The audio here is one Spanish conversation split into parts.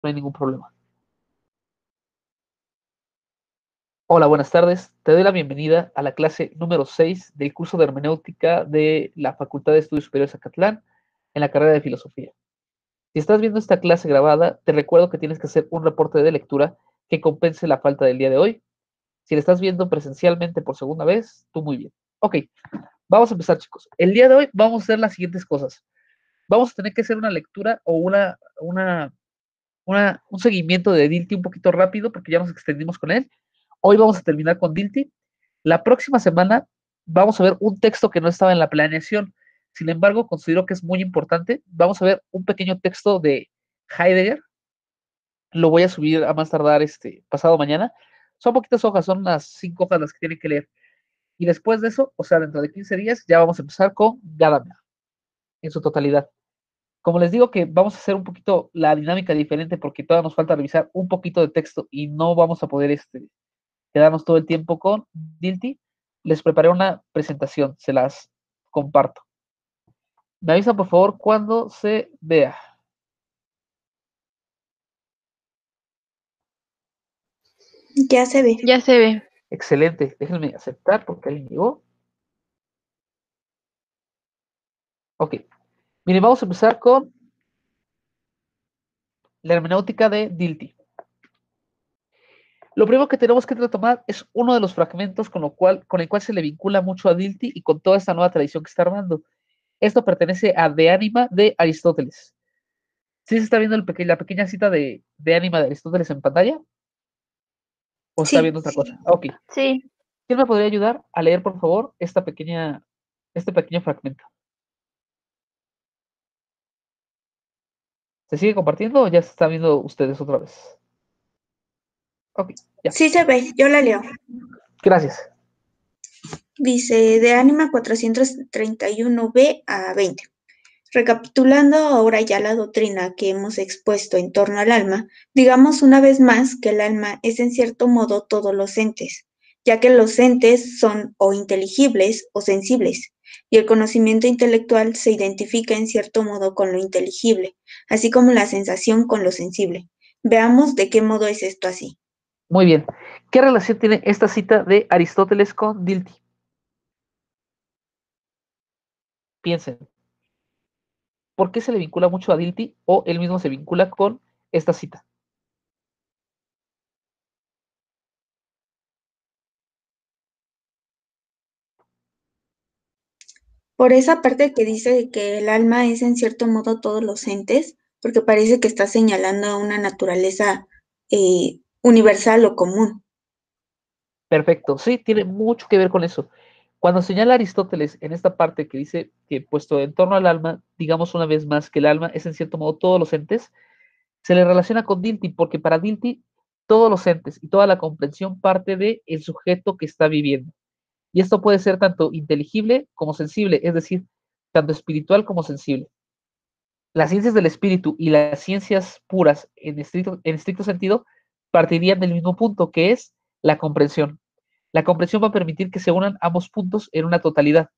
no hay ningún problema. Hola, buenas tardes. Te doy la bienvenida a la clase número 6 del curso de hermenéutica de la Facultad de Estudios Superiores Acatlán en la carrera de filosofía. Si estás viendo esta clase grabada, te recuerdo que tienes que hacer un reporte de lectura que compense la falta del día de hoy. Si la estás viendo presencialmente por segunda vez, tú muy bien. Ok, vamos a empezar, chicos. El día de hoy vamos a hacer las siguientes cosas. Vamos a tener que hacer una lectura o un seguimiento de Dilthey un poquito rápido porque ya nos extendimos con él. Hoy vamos a terminar con Dilthey. La próxima semana vamos a ver un texto que no estaba en la planeación. Sin embargo, considero que es muy importante. Vamos a ver un pequeño texto de Heidegger. Lo voy a subir a más tardar pasado mañana. Son poquitas hojas, son unas 5 hojas las que tienen que leer. Y después de eso, o sea, dentro de 15 días, ya vamos a empezar con Gadamer en su totalidad. Como les digo que vamos a hacer un poquito la dinámica diferente porque todavía nos falta revisar un poquito de texto y no vamos a poder quedarnos todo el tiempo con Dilthey, les preparé una presentación, se las comparto. Me avisan por favor cuando se vea. Ya se ve. Ya se ve. Excelente, déjenme aceptar porque alguien llegó. Ok, miren, vamos a empezar con la hermenéutica de Dilthey. Lo primero que tenemos que retomar es uno de los fragmentos con el cual se le vincula mucho a Dilthey y con toda esta nueva tradición que está armando. Esto pertenece a De Anima de Aristóteles. ¿Sí se está viendo la pequeña cita de Anima de Aristóteles en pantalla? ¿O está Sí. viendo otra cosa? Ok. Sí. ¿Quién me podría ayudar a leer, por favor, este pequeño fragmento? ¿Se sigue compartiendo o ya se está viendo ustedes otra vez? Ok, ya. Sí se ve, yo la leo. Gracias. Dice de Anima 431b a 20. Recapitulando ahora ya la doctrina que hemos expuesto en torno al alma, digamos una vez más que el alma es en cierto modo todos los entes, ya que los entes son o inteligibles o sensibles, y el conocimiento intelectual se identifica en cierto modo con lo inteligible, así como la sensación con lo sensible. Veamos de qué modo es esto así. Muy bien. ¿Qué relación tiene esta cita de Aristóteles con Dilthey? Piensen. ¿Por qué se le vincula mucho a Dilthey o él mismo se vincula con esta cita? Por esa parte que dice que el alma es en cierto modo todos los entes, porque parece que está señalando a una naturaleza universal o común. Perfecto. Sí, tiene mucho que ver con eso. Cuando señala Aristóteles en esta parte que dice que puesto en torno al alma, digamos una vez más que el alma es en cierto modo todos los entes, se le relaciona con Dilthey porque para Dilthey todos los entes y toda la comprensión parte del sujeto que está viviendo. Y esto puede ser tanto inteligible como sensible, es decir, tanto espiritual como sensible. Las ciencias del espíritu y las ciencias puras en estricto sentido partirían del mismo punto, que es la comprensión. La comprensión va a permitir que se unan ambos puntos en una totalidad.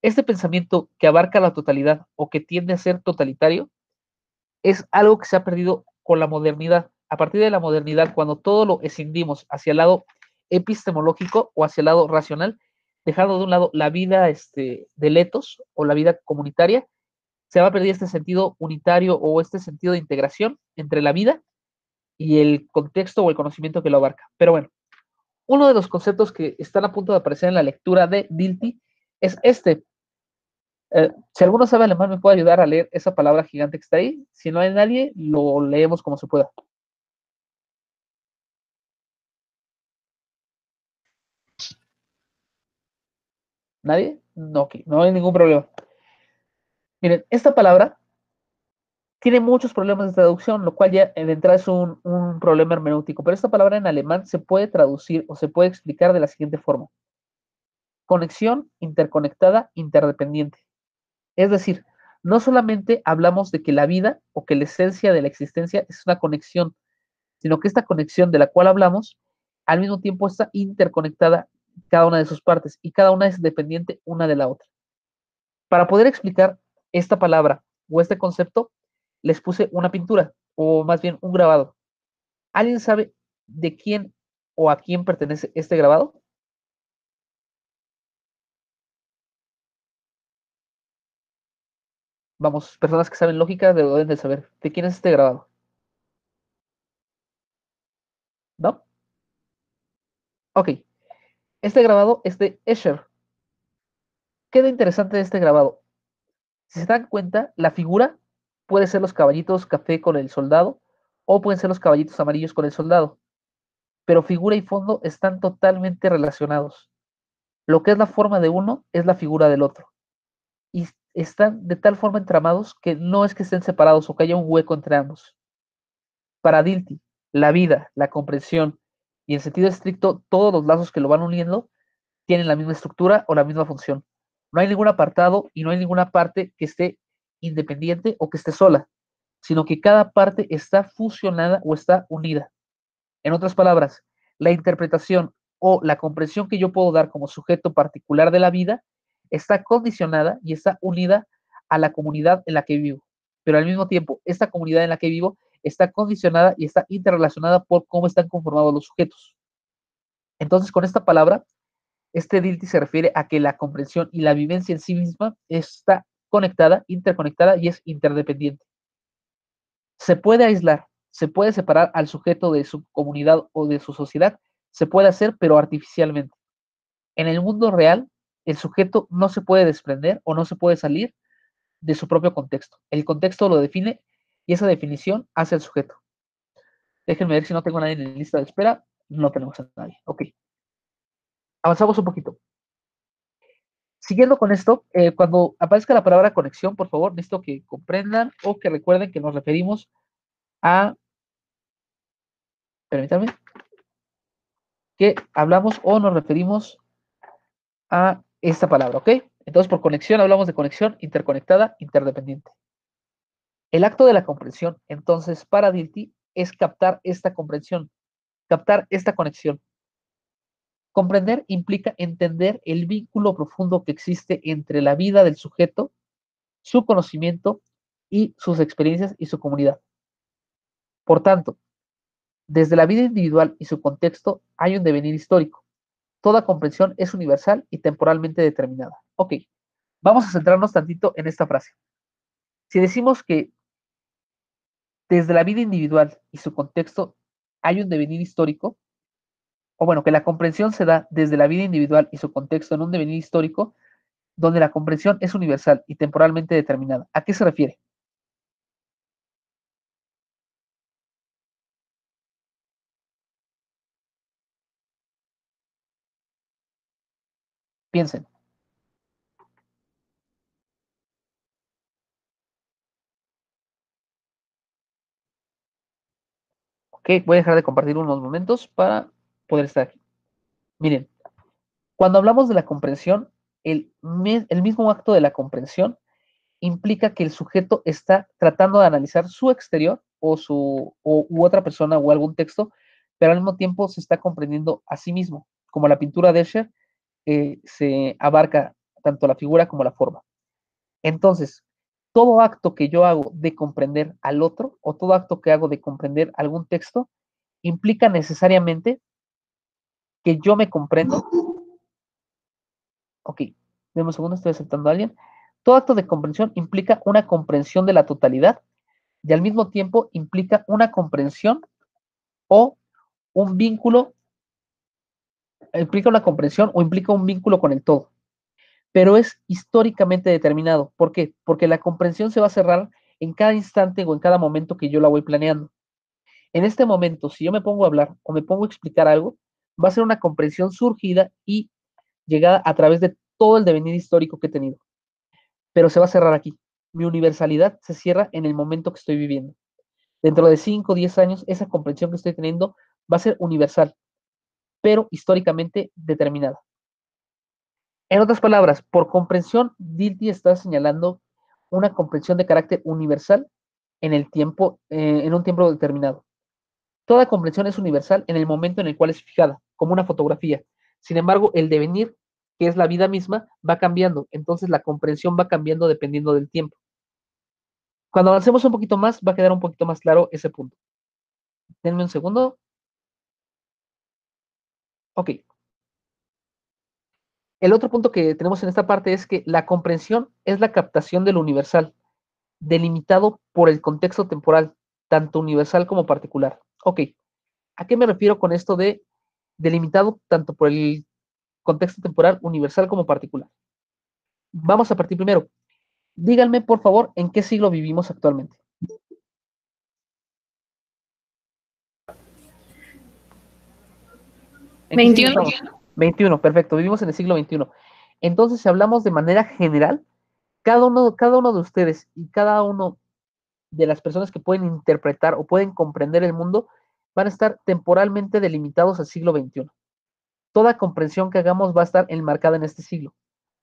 Este pensamiento que abarca la totalidad o que tiende a ser totalitario es algo que se ha perdido con la modernidad. A partir de la modernidad, cuando todo lo escindimos hacia el lado epistemológico o hacia el lado racional, dejando de un lado la vida del etos o la vida comunitaria, se va a perder este sentido unitario o este sentido de integración entre la vida y el contexto o el conocimiento que lo abarca. Pero bueno, uno de los conceptos que están a punto de aparecer en la lectura de Dilthey es este. Si alguno sabe alemán, me puede ayudar a leer esa palabra gigante que está ahí. Si no hay nadie, lo leemos como se pueda. ¿Nadie? No, ok, no hay ningún problema. Miren, esta palabra tiene muchos problemas de traducción, lo cual ya de entrada es un problema hermenéutico, pero esta palabra en alemán se puede traducir o se puede explicar de la siguiente forma. Conexión interconectada interdependiente. Es decir, no solamente hablamos de que la vida o que la esencia de la existencia es una conexión, sino que esta conexión de la cual hablamos al mismo tiempo está interconectada cada una de sus partes y cada una es dependiente una de la otra. Para poder explicar esta palabra o este concepto, les puse una pintura. o más bien un grabado. ¿Alguien sabe de quién o a quién pertenece este grabado? Vamos, personas que saben lógica deben de saber de quién es este grabado, ¿no? Ok, este grabado es de Escher. ¿Qué de interesante de este grabado? Si se dan cuenta, la figura puede ser los caballitos café con el soldado o pueden ser los caballitos amarillos con el soldado, pero figura y fondo están totalmente relacionados. Lo que es la forma de uno es la figura del otro. Y están de tal forma entramados que no es que estén separados o que haya un hueco entre ambos. Para Dilthey, la vida, la comprensión y en sentido estricto todos los lazos que lo van uniendo tienen la misma estructura o la misma función. No hay ningún apartado y no hay ninguna parte que esté independiente o que esté sola, sino que cada parte está fusionada o está unida. En otras palabras, la interpretación o la comprensión que yo puedo dar como sujeto particular de la vida está condicionada y está unida a la comunidad en la que vivo. Pero al mismo tiempo, esta comunidad en la que vivo está condicionada y está interrelacionada por cómo están conformados los sujetos. Entonces, con esta palabra, este Dilthey se refiere a que la comprensión y la vivencia en sí misma está conectada, interconectada y es interdependiente. Se puede aislar, se puede separar al sujeto de su comunidad o de su sociedad, se puede hacer, pero artificialmente. En el mundo real, el sujeto no se puede desprender o no se puede salir de su propio contexto. El contexto lo define y esa definición hace el sujeto. Déjenme ver si no tengo a nadie en la lista de espera. No tenemos a nadie. Ok. Avanzamos un poquito. Siguiendo con esto, cuando aparezca la palabra conexión, por favor, necesito que comprendan o que recuerden que nos referimos a, permítanme, que hablamos o nos referimos a esta palabra, ¿ok? Entonces, por conexión hablamos de conexión interconectada, interdependiente. El acto de la comprensión, entonces, para Dilthey, es captar esta comprensión, captar esta conexión. Comprender implica entender el vínculo profundo que existe entre la vida del sujeto, su conocimiento y sus experiencias y su comunidad. Por tanto, desde la vida individual y su contexto hay un devenir histórico. Toda comprensión es universal y temporalmente determinada. Ok, vamos a centrarnos tantito en esta frase. Si decimos que desde la vida individual y su contexto hay un devenir histórico, o bueno, que la comprensión se da desde la vida individual y su contexto en un devenir histórico, donde la comprensión es universal y temporalmente determinada. ¿A qué se refiere? Piensen. Ok, voy a dejar de compartir unos momentos para poder estar aquí. Miren, cuando hablamos de la comprensión, el mismo acto de la comprensión implica que el sujeto está tratando de analizar su exterior u otra persona o algún texto, pero al mismo tiempo se está comprendiendo a sí mismo, como la pintura de Escher se abarca tanto la figura como la forma. Entonces, todo acto que yo hago de comprender al otro o todo acto que hago de comprender algún texto implica necesariamente que yo me comprendo. Ok, deme un segundo, estoy aceptando a alguien. Todo acto de comprensión implica una comprensión de la totalidad y al mismo tiempo implica una comprensión o un vínculo, implica una comprensión o implica un vínculo con el todo, pero es históricamente determinado. ¿Por qué? Porque la comprensión se va a cerrar en cada instante o en cada momento que yo la voy planeando. En este momento, si yo me pongo a hablar o me pongo a explicar algo, va a ser una comprensión surgida y llegada a través de todo el devenir histórico que he tenido, pero se va a cerrar aquí. Mi universalidad se cierra en el momento que estoy viviendo. Dentro de 5 o 10 años, esa comprensión que estoy teniendo va a ser universal, pero históricamente determinada. En otras palabras, por comprensión, Dilthey está señalando una comprensión de carácter universal en el tiempo, en un tiempo determinado. Toda comprensión es universal en el momento en el cual es fijada, como una fotografía. Sin embargo, el devenir, que es la vida misma, va cambiando. Entonces la comprensión va cambiando dependiendo del tiempo. Cuando avancemos un poquito más, va a quedar un poquito más claro ese punto. Denme un segundo. Ok. El otro punto que tenemos en esta parte es que la comprensión es la captación de lo universal, delimitado por el contexto temporal, tanto universal como particular. Ok. ¿A qué me refiero con esto de delimitado tanto por el contexto temporal universal como particular? Vamos a partir primero. Díganme, por favor, en qué siglo vivimos actualmente. ¿En qué siglo 21. estamos? 21, perfecto. Vivimos en el siglo XXI. Entonces, si hablamos de manera general, cada uno de ustedes y cada uno de las personas que pueden interpretar o pueden comprender el mundo van a estar temporalmente delimitados al siglo XXI. Toda comprensión que hagamos va a estar enmarcada en este siglo.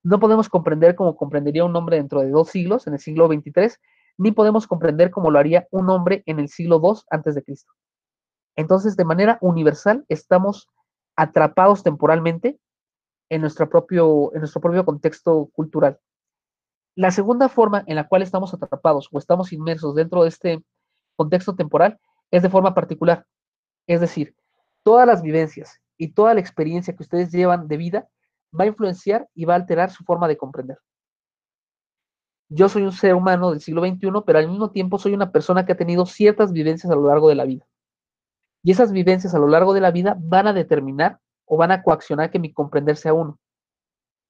No podemos comprender como comprendería un hombre dentro de 2 siglos, en el siglo XXIII, ni podemos comprender como lo haría un hombre en el siglo II antes de Cristo. Entonces, de manera universal, estamos atrapados temporalmente en nuestro propio contexto cultural. La segunda forma en la cual estamos atrapados o estamos inmersos dentro de este contexto temporal es de forma particular. Es decir, todas las vivencias y toda la experiencia que ustedes llevan de vida va a influenciar y va a alterar su forma de comprender. Yo soy un ser humano del siglo XXI, pero al mismo tiempo soy una persona que ha tenido ciertas vivencias a lo largo de la vida. Y esas vivencias a lo largo de la vida van a determinar o van a coaccionar que mi comprender sea uno.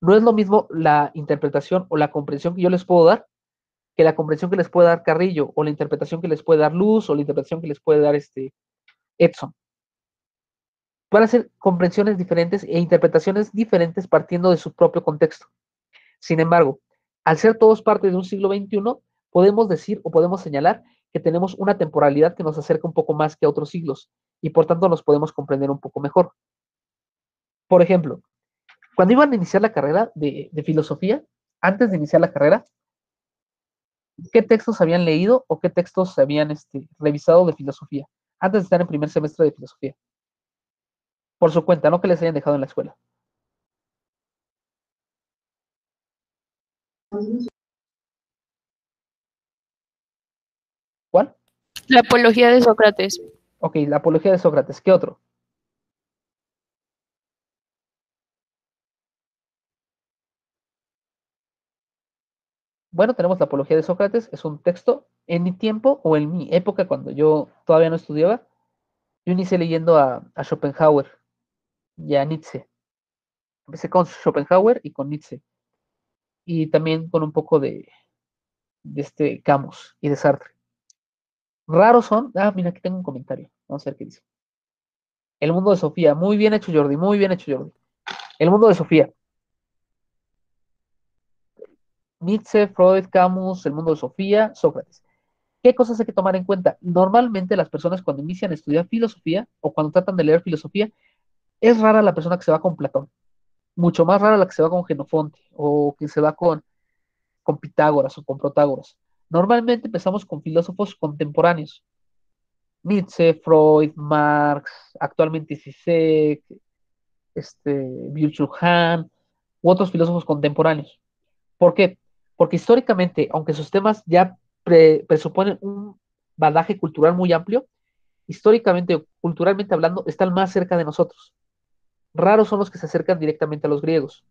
No es lo mismo la interpretación o la comprensión que yo les puedo dar que la comprensión que les puede dar Carrillo o la interpretación que les puede dar Luz o la interpretación que les puede dar Edson. Van a ser comprensiones diferentes e interpretaciones diferentes partiendo de su propio contexto. Sin embargo, al ser todos parte de un siglo XXI, podemos decir o podemos señalar que tenemos una temporalidad que nos acerca un poco más que a otros siglos y por tanto nos podemos comprender un poco mejor. Por ejemplo, cuando iban a iniciar la carrera de filosofía, antes de iniciar la carrera, ¿qué textos habían leído o qué textos habían revisado de filosofía antes de estar en primer semestre de filosofía? Por su cuenta, no que les hayan dejado en la escuela. ¿Cuál? La apología de Sócrates. Ok, la apología de Sócrates. ¿Qué otro? Bueno, tenemos la apología de Sócrates. Es un texto en mi tiempo o en mi época, cuando yo todavía no estudiaba. Yo inicié leyendo a Schopenhauer y a Nietzsche. Empecé con Schopenhauer y con Nietzsche. Y también con un poco de Camus y de Sartre. Raros son. Ah, mira, aquí tengo un comentario. Vamos a ver qué dice. El mundo de Sofía. Muy bien hecho, Jordi. Muy bien hecho, Jordi. El mundo de Sofía. Nietzsche, Freud, Camus, el mundo de Sofía, Sócrates. ¿Qué cosas hay que tomar en cuenta? Normalmente las personas cuando inician a estudiar filosofía o cuando tratan de leer filosofía, es rara la persona que se va con Platón. Mucho más rara la que se va con Genofonte o que se va con Pitágoras o con Protágoras. Normalmente empezamos con filósofos contemporáneos. Nietzsche, Freud, Marx, actualmente Zizek, Byung-Chul Han, u otros filósofos contemporáneos. ¿Por qué? Porque históricamente, aunque sus temas ya presuponen un bagaje cultural muy amplio, históricamente o culturalmente hablando, están más cerca de nosotros. Raros son los que se acercan directamente a los griegos.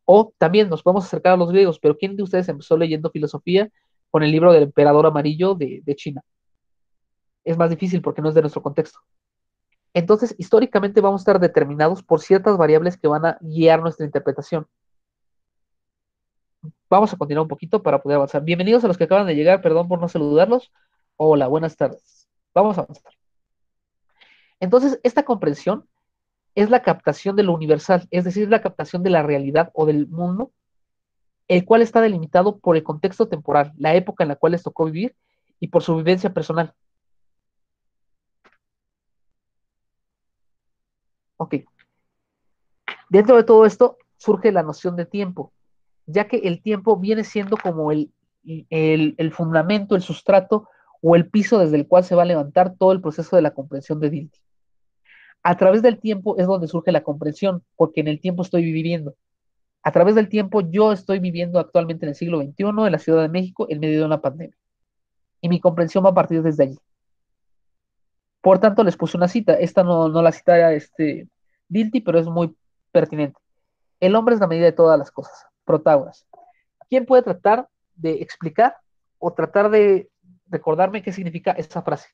O también nos podemos acercar a los griegos, pero ¿quién de ustedes empezó leyendo filosofía con el libro del emperador amarillo de China? Es más difícil porque no es de nuestro contexto. Entonces, históricamente vamos a estar determinados por ciertas variables que van a guiar nuestra interpretación. Vamos a continuar un poquito para poder avanzar. Bienvenidos a los que acaban de llegar, perdón por no saludarlos. Hola, buenas tardes. Vamos a avanzar. Entonces, esta comprensión es la captación de lo universal, es decir, la captación de la realidad o del mundo, el cual está delimitado por el contexto temporal, la época en la cual les tocó vivir y por su vivencia personal. Ok. Dentro de todo esto surge la noción de tiempo, ya que el tiempo viene siendo como el fundamento, el sustrato o el piso desde el cual se va a levantar todo el proceso de la comprensión de Dilthey. A través del tiempo es donde surge la comprensión, porque en el tiempo estoy viviendo. A través del tiempo yo estoy viviendo actualmente en el siglo XXI, en la Ciudad de México, en medio de una pandemia. y mi comprensión va a partir desde allí. Por tanto, les puse una cita. Esta no la cita Dilthey, pero es muy pertinente. El hombre es la medida de todas las cosas. Protágoras. ¿Quién puede tratar de explicar o tratar de recordarme qué significa esa frase?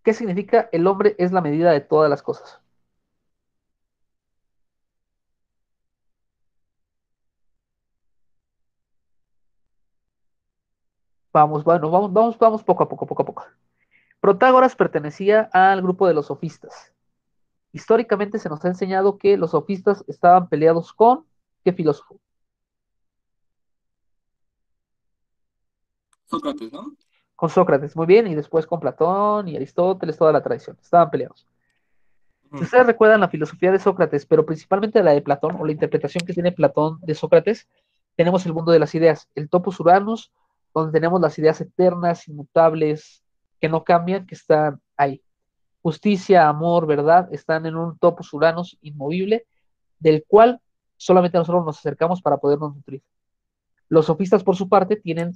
¿Qué significa el hombre es la medida de todas las cosas? Vamos, bueno, vamos poco a poco, poco a poco. Protágoras pertenecía al grupo de los sofistas. Históricamente se nos ha enseñado que los sofistas estaban peleados con ¿qué filósofo? Sócrates, ¿no? Con Sócrates, muy bien, y después con Platón y Aristóteles, toda la tradición. Estaban peleados. Si ustedes recuerdan la filosofía de Sócrates, pero principalmente la de Platón, o la interpretación que tiene Platón de Sócrates, tenemos el mundo de las ideas, el topos uranus, donde tenemos las ideas eternas, inmutables, que no cambian, que están ahí. Justicia, amor, verdad, están en un topos uranus inmovible, del cual solamente nosotros nos acercamos para podernos nutrir. Los sofistas, por su parte, tienen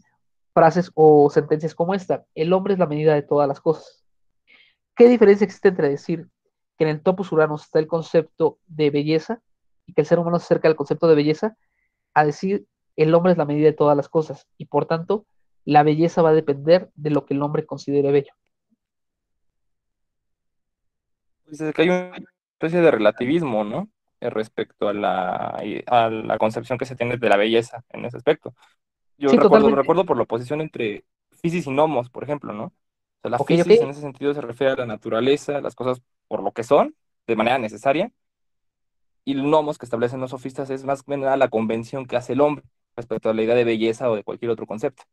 frases o sentencias como esta: el hombre es la medida de todas las cosas. ¿Qué diferencia existe entre decir que en el topos Uranus está el concepto de belleza y que el ser humano se acerca al concepto de belleza, a decir el hombre es la medida de todas las cosas y por tanto la belleza va a depender de lo que el hombre considere bello? Pues es que hay una especie de relativismo, ¿no? Respecto a la concepción que se tiene de la belleza en ese aspecto. Yo Sí, lo totalmente. recuerdo por la oposición entre Fisis y Nomos, por ejemplo, ¿no? O sea, la Ok, ok. Fisis en ese sentido se refiere a la naturaleza, las cosas por lo que son, de manera necesaria, y el Nomos que establecen los sofistas es más bien nada la convención que hace el hombre respecto a la idea de belleza o de cualquier otro concepto.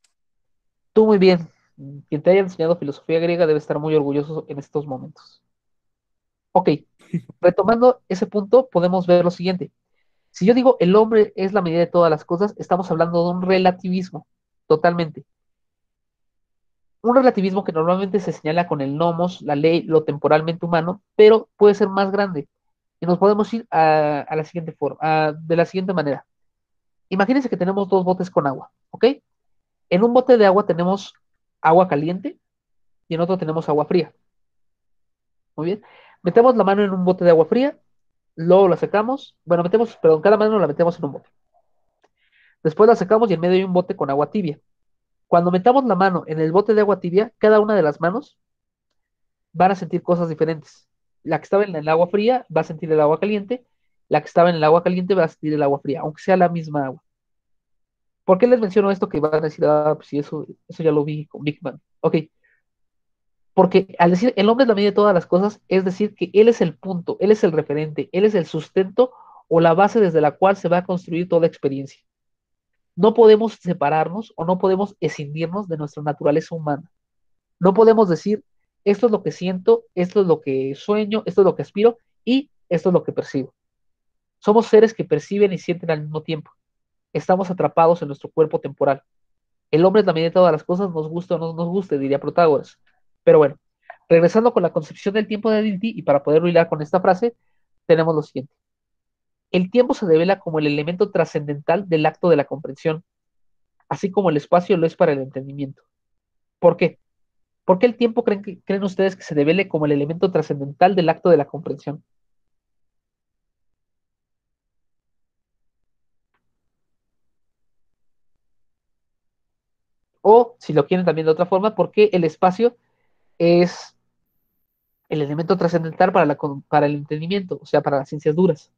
Tú muy bien. Quien te haya enseñado filosofía griega debe estar muy orgulloso en estos momentos. Ok, retomando ese punto, podemos ver lo siguiente. Si yo digo el hombre es la medida de todas las cosas, estamos hablando de un relativismo, totalmente. Un relativismo que normalmente se señala con el nomos, la ley, lo temporalmente humano, pero puede ser más grande. Y nos podemos ir a la siguiente forma, de la siguiente manera. Imagínense que tenemos dos botes con agua, ¿ok? En un bote de agua tenemos agua caliente y en otro tenemos agua fría. Muy bien. Metemos la mano en un bote de agua fría, luego la sacamos, bueno, perdón, cada mano la metemos en un bote. Después la sacamos y en medio hay un bote con agua tibia. Cuando metamos la mano en el bote de agua tibia, cada una de las manos van a sentir cosas diferentes. La que estaba en el agua fría va a sentir el agua caliente, la que estaba en el agua caliente va a sentir el agua fría, aunque sea la misma agua. ¿Por qué les menciono esto que van a decir, pues sí, eso ya lo vi con Big Bang? Ok, porque al decir el hombre es la medida de todas las cosas, es decir, que él es el punto, él es el referente, él es el sustento o la base desde la cual se va a construir toda experiencia. No podemos separarnos o no podemos escindirnos de nuestra naturaleza humana. No podemos decir, esto es lo que siento, esto es lo que sueño, esto es lo que aspiro y esto es lo que percibo. Somos seres que perciben y sienten al mismo tiempo. Estamos atrapados en nuestro cuerpo temporal. El hombre es la medida de todas las cosas, nos gusta o no nos guste, diría Protágoras. Pero bueno, regresando con la concepción del tiempo de Dilthey y para poderlo hilar con esta frase, tenemos lo siguiente. El tiempo se revela como el elemento trascendental del acto de la comprensión, así como el espacio lo es para el entendimiento. ¿Por qué? ¿Por qué el tiempo creen ustedes que se revele como el elemento trascendental del acto de la comprensión? O, si lo quieren también de otra forma, ¿por qué el espacio es el elemento trascendental para el entendimiento, o sea, para las ciencias duras?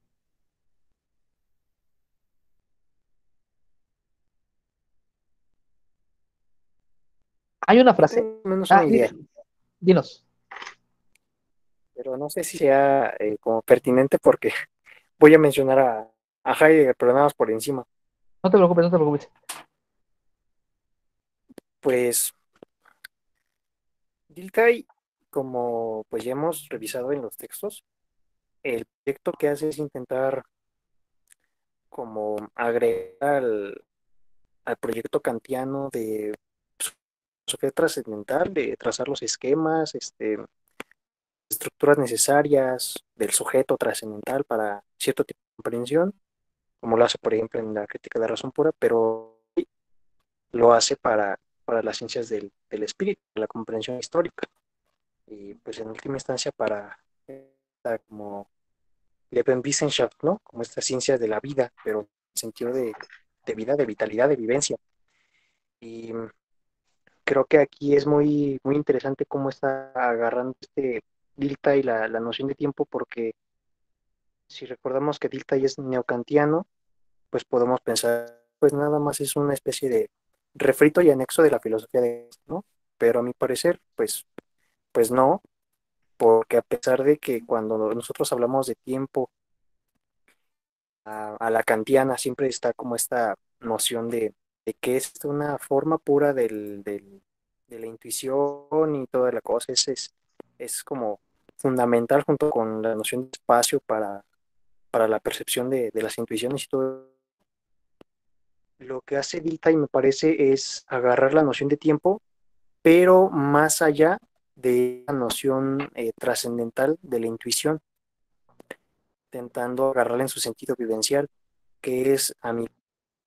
Hay una Yo frase. tengo menos Ah, una idea, dinos. pero no sé si sea como pertinente porque voy a mencionar a Heidegger, pero nada más por encima. No te preocupes, no te preocupes. Pues Dilthey, como pues ya hemos revisado en los textos, el proyecto que hace es intentar como agregar al proyecto kantiano de filosofía trascendental, de trazar los esquemas, estructuras necesarias del sujeto trascendental para cierto tipo de comprensión, como lo hace, por ejemplo, en la crítica de la razón pura, pero lo hace para las ciencias del espíritu, la comprensión histórica, y pues en última instancia para esta como Lebenswissenschaft, ¿no? Como esta ciencia de la vida, pero en sentido de vida, de vitalidad, de vivencia. Y creo que aquí es muy, muy interesante cómo está agarrando este Dilthey la noción de tiempo, porque si recordamos que Dilthey es neocantiano, pues podemos pensar, pues nada más es una especie de refrito y anexo de la filosofía de, ¿no? Pero a mi parecer, pues no, porque a pesar de que cuando nosotros hablamos de tiempo a la kantiana siempre está como esta noción de que es una forma pura de la intuición y toda la cosa, es como fundamental junto con la noción de espacio para la percepción de las intuiciones y todo. Lo que hace Dilthey me parece es agarrar la noción de tiempo, pero más allá de la noción trascendental de la intuición, intentando agarrarla en su sentido vivencial, que es, a mi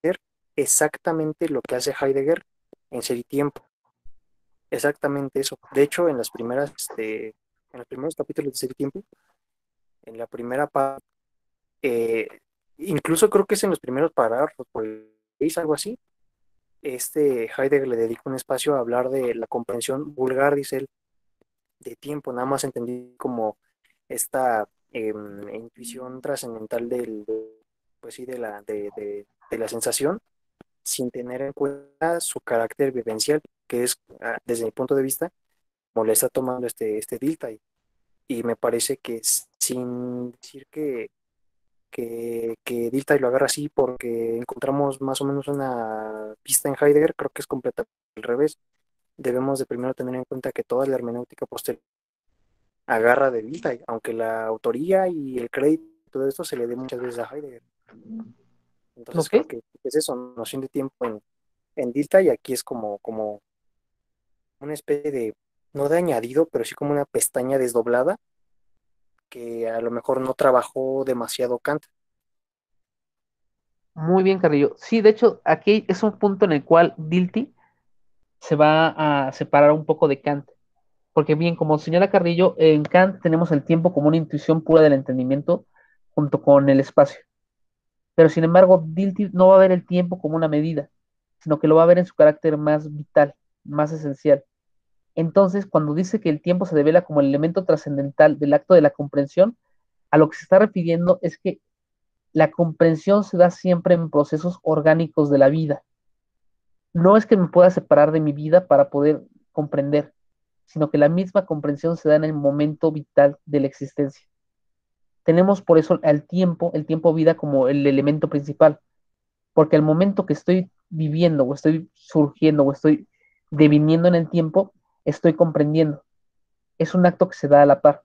ver, exactamente lo que hace Heidegger en Ser y Tiempo. Exactamente eso. De hecho, en los primeros capítulos de Ser y Tiempo, en la primera parte, eh, incluso creo que es en los primeros párrafos, es algo así, Heidegger le dedica un espacio a hablar de la comprensión vulgar, dice él, de tiempo, nada más entendí como esta intuición trascendental pues sí, de la sensación, sin tener en cuenta su carácter vivencial, que es, desde mi punto de vista, como le está tomando este Dilthey. Y me parece que sin decir que Dilthey lo agarra así porque encontramos más o menos una pista en Heidegger, creo que es completamente al revés. Debemos de primero tener en cuenta que toda la hermenéutica posterior agarra de Dilthey, aunque la autoría y el crédito, todo esto se le dé muchas veces a Heidegger. Entonces ¿Ok? creo que es eso, noción de tiempo en Dilthey, y aquí es como una especie de, no de añadido, pero sí como una pestaña desdoblada que a lo mejor no trabajó demasiado Kant. Muy bien, Carrillo. Sí, de hecho, aquí es un punto en el cual Dilthey se va a separar un poco de Kant. Porque bien, como señala Carrillo, en Kant tenemos el tiempo como una intuición pura del entendimiento junto con el espacio. Pero sin embargo, Dilthey no va a ver el tiempo como una medida, sino que lo va a ver en su carácter más vital, más esencial. Entonces, cuando dice que el tiempo se devela como el elemento trascendental del acto de la comprensión, a lo que se está refiriendo es que la comprensión se da siempre en procesos orgánicos de la vida. No es que me pueda separar de mi vida para poder comprender, sino que la misma comprensión se da en el momento vital de la existencia. Tenemos por eso el tiempo vida como el elemento principal, porque el momento que estoy viviendo o estoy surgiendo o estoy deviniendo en el tiempo, estoy comprendiendo. Es un acto que se da a la par.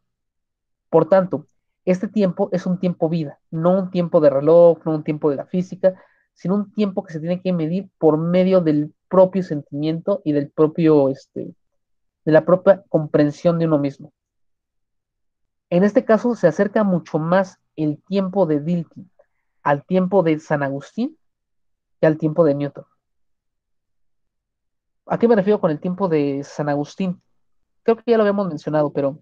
Por tanto, este tiempo es un tiempo vida, no un tiempo de reloj, no un tiempo de la física, sino un tiempo que se tiene que medir por medio del propio sentimiento y de la propia comprensión de uno mismo. En este caso se acerca mucho más el tiempo de Dilthey al tiempo de San Agustín que al tiempo de Newton. ¿A qué me refiero con el tiempo de San Agustín? Creo que ya lo habíamos mencionado, pero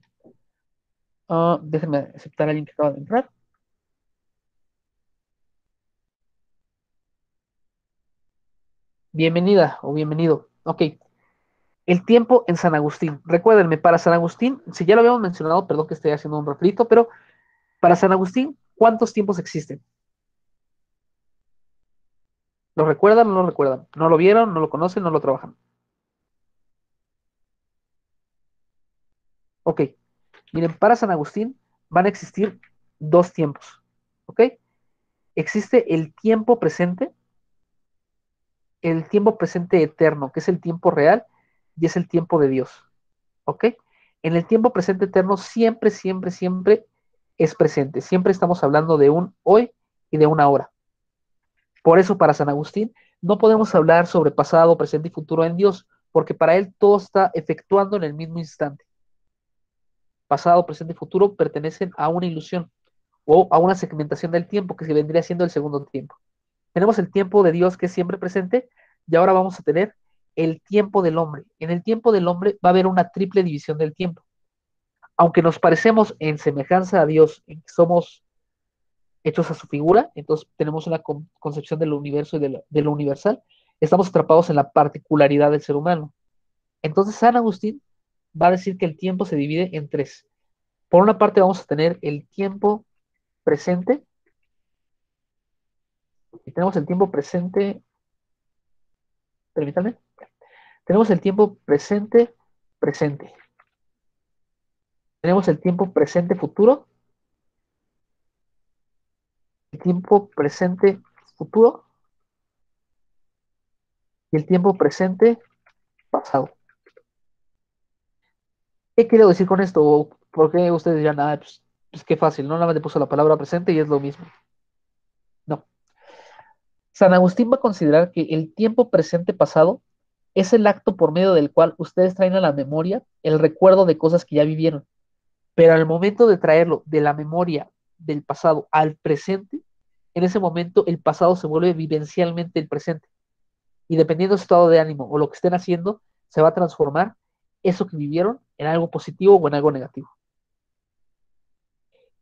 déjenme aceptar a alguien que acaba de entrar. Bienvenida o bienvenido. Ok, el tiempo en San Agustín. Recuérdenme, para San Agustín, si ya lo habíamos mencionado, perdón que esté haciendo un refrito, pero para San Agustín, ¿cuántos tiempos existen? ¿Lo recuerdan o no lo recuerdan? ¿No lo vieron, no lo conocen, no lo trabajan? Ok, miren, para San Agustín van a existir dos tiempos. ¿Ok? Existe el tiempo presente eterno, que es el tiempo real, y es el tiempo de Dios. ¿Ok? En el tiempo presente eterno siempre, siempre, siempre es presente. Siempre estamos hablando de un hoy y de una hora. Por eso para San Agustín no podemos hablar sobre pasado, presente y futuro en Dios, porque para él todo está efectuando en el mismo instante. pasado, presente y futuro, pertenecen a una ilusión o a una segmentación del tiempo que se vendría siendo el segundo tiempo. Tenemos el tiempo de Dios que es siempre presente y ahora vamos a tener el tiempo del hombre. En el tiempo del hombre va a haber una triple división del tiempo. Aunque nos parecemos en semejanza a Dios, en que somos hechos a su figura, entonces tenemos una concepción del universo y de lo universal, estamos atrapados en la particularidad del ser humano. Entonces San Agustín va a decir que el tiempo se divide en tres. Por una parte vamos a tener el tiempo presente, y tenemos el tiempo presente, permítanme, tenemos el tiempo presente, presente. Tenemos el tiempo presente futuro, el tiempo presente futuro y el tiempo presente pasado. ¿Qué quiero decir con esto? ¿Por qué ustedes dirán, pues qué fácil, no? Nada más le puso la palabra presente y es lo mismo. No. San Agustín va a considerar que el tiempo presente pasado es el acto por medio del cual ustedes traen a la memoria el recuerdo de cosas que ya vivieron. Pero al momento de traerlo de la memoria del pasado al presente, en ese momento el pasado se vuelve vivencialmente el presente. Y dependiendo de su estado de ánimo o lo que estén haciendo, se va a transformar eso que vivieron en algo positivo o en algo negativo.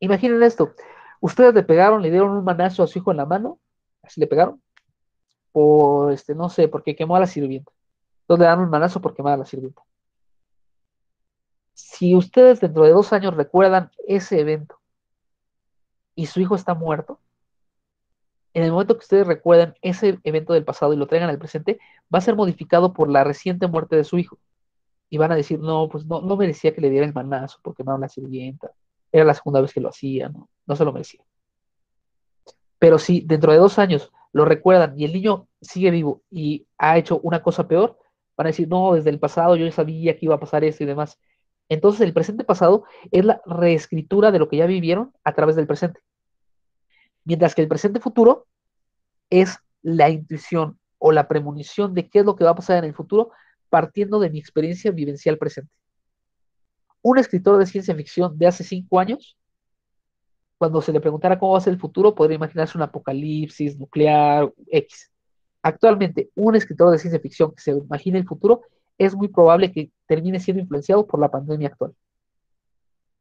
Imaginen esto, ustedes le pegaron, le dieron un manazo a su hijo en la mano, así le pegaron, por, no sé, porque quemó a la sirvienta. Entonces le dan un manazo por quemar a la sirvienta. Si ustedes dentro de 2 años recuerdan ese evento y su hijo está muerto, en el momento que ustedes recuerdan ese evento del pasado y lo traigan al presente, va a ser modificado por la reciente muerte de su hijo. Y van a decir, no, pues no merecía que le diera el manazo porque no la sirvienta. Era la segunda vez que lo hacía, no se lo merecía. Pero si dentro de 2 años lo recuerdan y el niño sigue vivo y ha hecho una cosa peor, van a decir, no, desde el pasado yo ya sabía que iba a pasar esto y demás. Entonces el presente pasado es la reescritura de lo que ya vivieron a través del presente. Mientras que el presente futuro es la intuición o la premonición de qué es lo que va a pasar en el futuro partiendo de mi experiencia vivencial presente. Un escritor de ciencia ficción de hace 5 años, cuando se le preguntara cómo va a ser el futuro, podría imaginarse un apocalipsis nuclear X. Actualmente, un escritor de ciencia ficción que se imagine el futuro es muy probable que termine siendo influenciado por la pandemia actual.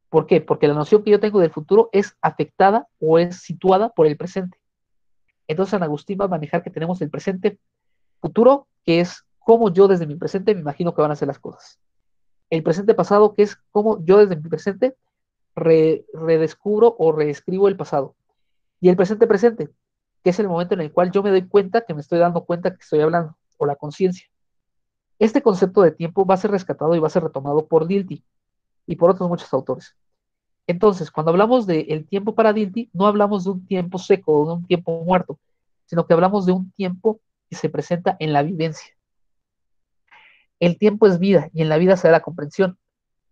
¿Por qué? Porque la noción que yo tengo del futuro es afectada o es situada por el presente. Entonces San Agustín va a manejar que tenemos el presente futuro, que es cómo yo desde mi presente me imagino que van a ser las cosas. El presente pasado, que es cómo yo desde mi presente redescubro o reescribo el pasado. Y el presente presente, que es el momento en el cual yo me doy cuenta que me estoy dando cuenta que estoy hablando, o la conciencia. Este concepto de tiempo va a ser rescatado y va a ser retomado por Dilthey y por otros muchos autores. Entonces, cuando hablamos del tiempo para Dilthey, no hablamos de un tiempo seco o de un tiempo muerto, sino que hablamos de un tiempo que se presenta en la vivencia. El tiempo es vida y en la vida se da la comprensión.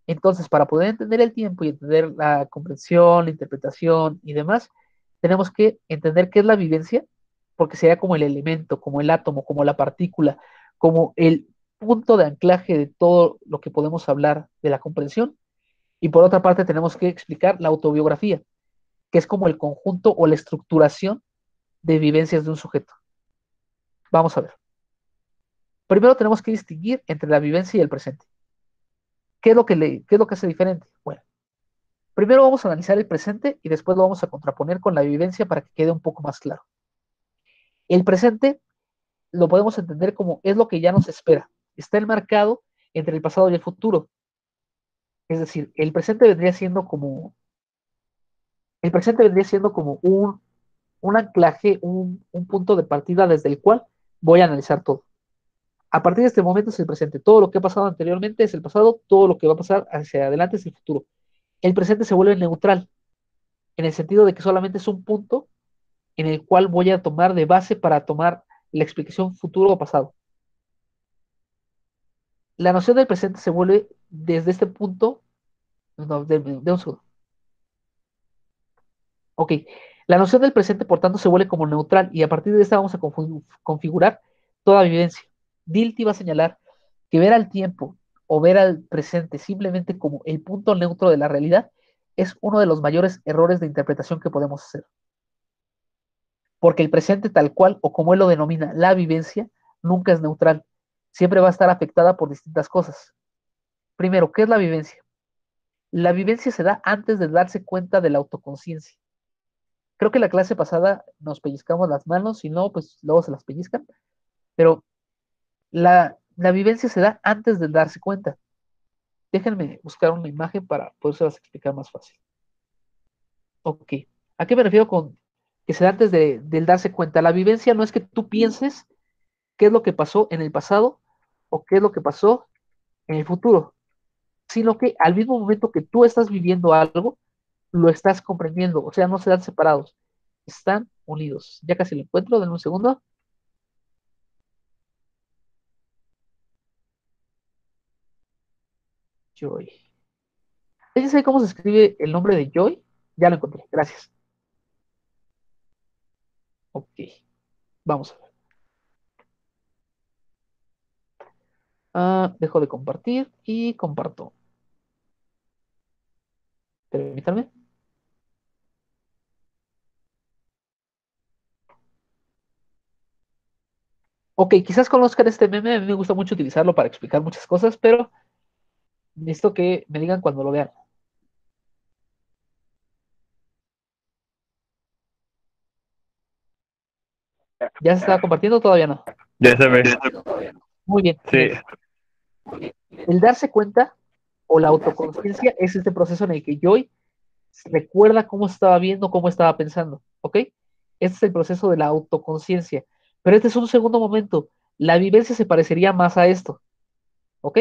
Entonces, para poder entender el tiempo y entender la comprensión, la interpretación y demás, tenemos que entender qué es la vivencia, porque sería como el elemento, como el átomo, como la partícula, como el punto de anclaje de todo lo que podemos hablar de la comprensión. Y por otra parte, tenemos que explicar la autobiografía, que es como el conjunto o la estructuración de vivencias de un sujeto. Vamos a ver. Primero tenemos que distinguir entre la vivencia y el presente. ¿Qué es lo que hace diferente? Bueno, primero vamos a analizar el presente y después lo vamos a contraponer con la vivencia para que quede un poco más claro. El presente lo podemos entender como es lo que ya nos espera. Está enmarcado entre el pasado y el futuro. Es decir, el presente vendría siendo como un anclaje, un punto de partida desde el cual voy a analizar todo. A partir de este momento es el presente. Todo lo que ha pasado anteriormente es el pasado, todo lo que va a pasar hacia adelante es el futuro. El presente se vuelve neutral, en el sentido de que solamente es un punto en el cual voy a tomar de base para tomar la explicación futuro o pasado. La noción del presente se vuelve desde este punto, no, de un segundo. Ok, la noción del presente, por tanto, se vuelve como neutral y a partir de esta vamos a configurar toda vivencia. Dilthey va a señalar que ver al tiempo o ver al presente simplemente como el punto neutro de la realidad es uno de los mayores errores de interpretación que podemos hacer. Porque el presente tal cual, o como él lo denomina, la vivencia, nunca es neutral. Siempre va a estar afectada por distintas cosas. Primero, ¿qué es la vivencia? La vivencia se da antes de darse cuenta de la autoconciencia. Creo que la clase pasada nos pellizcamos las manos, si no, pues luego se las pellizcan, pero la vivencia se da antes de darse cuenta. Déjenme buscar una imagen para poderse explicar más fácil. Ok, ¿a qué me refiero con que se da antes del darse cuenta? La vivencia no es que tú pienses qué es lo que pasó en el pasado o qué es lo que pasó en el futuro, sino que al mismo momento que tú estás viviendo algo, lo estás comprendiendo, o sea, no se dan separados, están unidos. Ya casi lo encuentro, denme un segundo. Joy. ¿Alguien sabe cómo se escribe el nombre de Joy? Ya lo encontré, gracias. Ok, vamos a ver. Dejo de compartir y comparto. Permítanme. Ok, quizás conozcan este meme, a mí me gusta mucho utilizarlo para explicar muchas cosas, pero necesito que me digan cuando lo vean. ¿Ya se está compartiendo o todavía no? Ya se ve. Muy bien, Sí. miren, el darse cuenta o la autoconciencia es este proceso en el que Joy recuerda cómo estaba viendo, cómo estaba pensando, ¿ok? Este es el proceso de la autoconciencia, pero este es un segundo momento. La vivencia se parecería más a esto, ¿ok?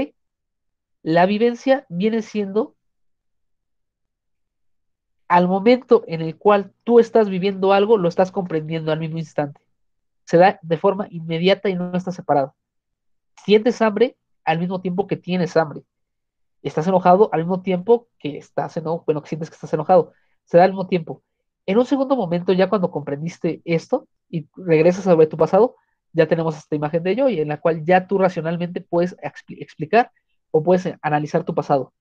La vivencia viene siendo al momento en el cual tú estás viviendo algo, lo estás comprendiendo al mismo instante. Se da de forma inmediata y no está separado. Sientes hambre al mismo tiempo que tienes hambre. Estás enojado al mismo tiempo que estás enojado, bueno, que sientes que estás enojado. Se da al mismo tiempo. En un segundo momento, ya cuando comprendiste esto y regresas sobre tu pasado, ya tenemos esta imagen de yo y en la cual ya tú racionalmente puedes explicar o puedes analizar tu pasado.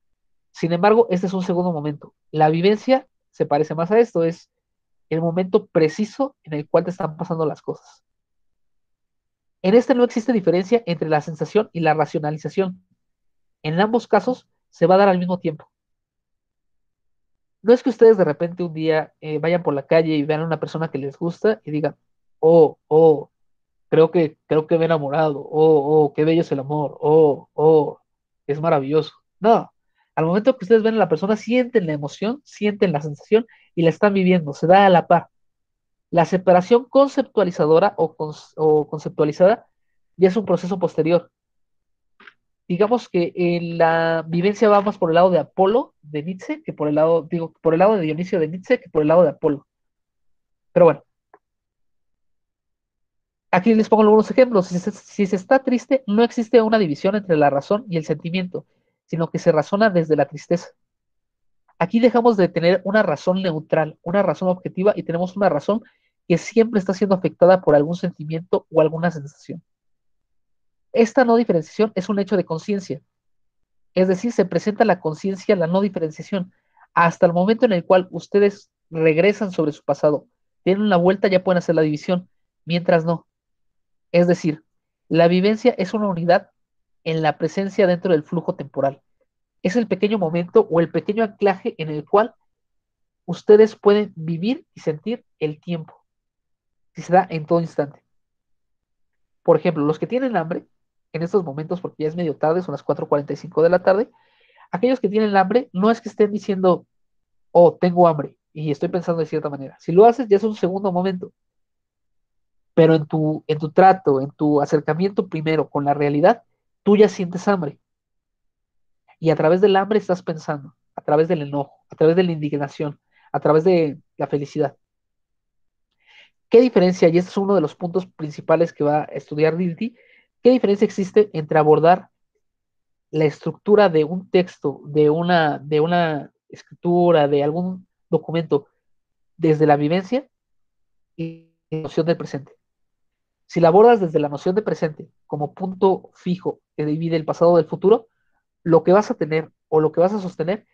Sin embargo, este es un segundo momento. La vivencia se parece más a esto, es el momento preciso en el cual te están pasando las cosas. En este no existe diferencia entre la sensación y la racionalización. En ambos casos se va a dar al mismo tiempo. No es que ustedes de repente un día vayan por la calle y vean a una persona que les gusta y digan, oh, creo que me he enamorado, qué bello es el amor, es maravilloso. No, al momento que ustedes ven a la persona, sienten la emoción, sienten la sensación y la están viviendo, se da a la par. La separación conceptualizadora o conceptualizada ya es un proceso posterior. Digamos que la vivencia va más por el lado de Apolo de Nietzsche que por el lado, digo, por el lado de Dionisio de Nietzsche que por el lado de Apolo. Pero bueno, aquí les pongo algunos ejemplos. Si se está triste, no existe una división entre la razón y el sentimiento, sino que se razona desde la tristeza. Aquí dejamos de tener una razón neutral, una razón objetiva y tenemos una razón que siempre está siendo afectada por algún sentimiento o alguna sensación. Esta no diferenciación es un hecho de conciencia, es decir, se presenta la conciencia, la no diferenciación, hasta el momento en el cual ustedes regresan sobre su pasado, tienen una vuelta, ya pueden hacer la división, mientras no. Es decir, la vivencia es una unidad en la presencia dentro del flujo temporal. Es el pequeño momento o el pequeño anclaje en el cual ustedes pueden vivir y sentir el tiempo, si se da en todo instante. Por ejemplo, los que tienen hambre, en estos momentos, porque ya es medio tarde, son las 4:45 de la tarde, aquellos que tienen hambre no es que estén diciendo, oh, tengo hambre y estoy pensando de cierta manera. Si lo haces, ya es un segundo momento, pero en tu trato, en tu acercamiento primero con la realidad, tú ya sientes hambre y a través del hambre estás pensando, a través del enojo, a través de la indignación, a través de la felicidad. ¿Qué diferencia, y este es uno de los puntos principales que va a estudiar Dilthey, qué diferencia existe entre abordar la estructura de un texto, de una escritura, de algún documento desde la vivencia y la noción del presente? Si la abordas desde la noción de presente como punto fijo que divide el pasado del futuro, lo que vas a tener o lo que vas a sostener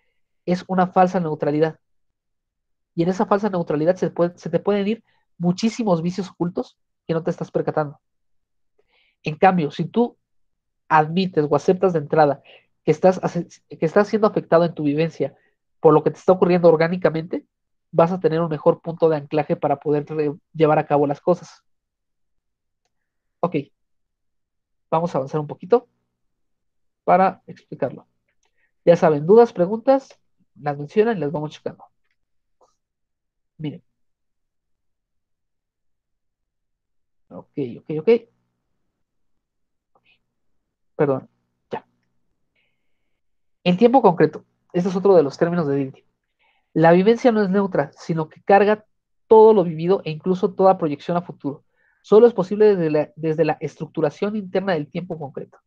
es una falsa neutralidad. Y en esa falsa neutralidad se te pueden ir muchísimos vicios ocultos que no te estás percatando. En cambio, si tú admites o aceptas de entrada que estás siendo afectado en tu vivencia por lo que te está ocurriendo orgánicamente, vas a tener un mejor punto de anclaje para poder llevar a cabo las cosas. Ok, vamos a avanzar un poquito para explicarlo. Ya saben, dudas, preguntas, las mencionan y las vamos checando. Miren. Ok, ok, ok. Perdón. Ya. En tiempo concreto, este es otro de los términos de Dilthey. La vivencia no es neutra, sino que carga todo lo vivido e incluso toda proyección a futuro. Solo es posible desde la estructuración interna del tiempo concreto.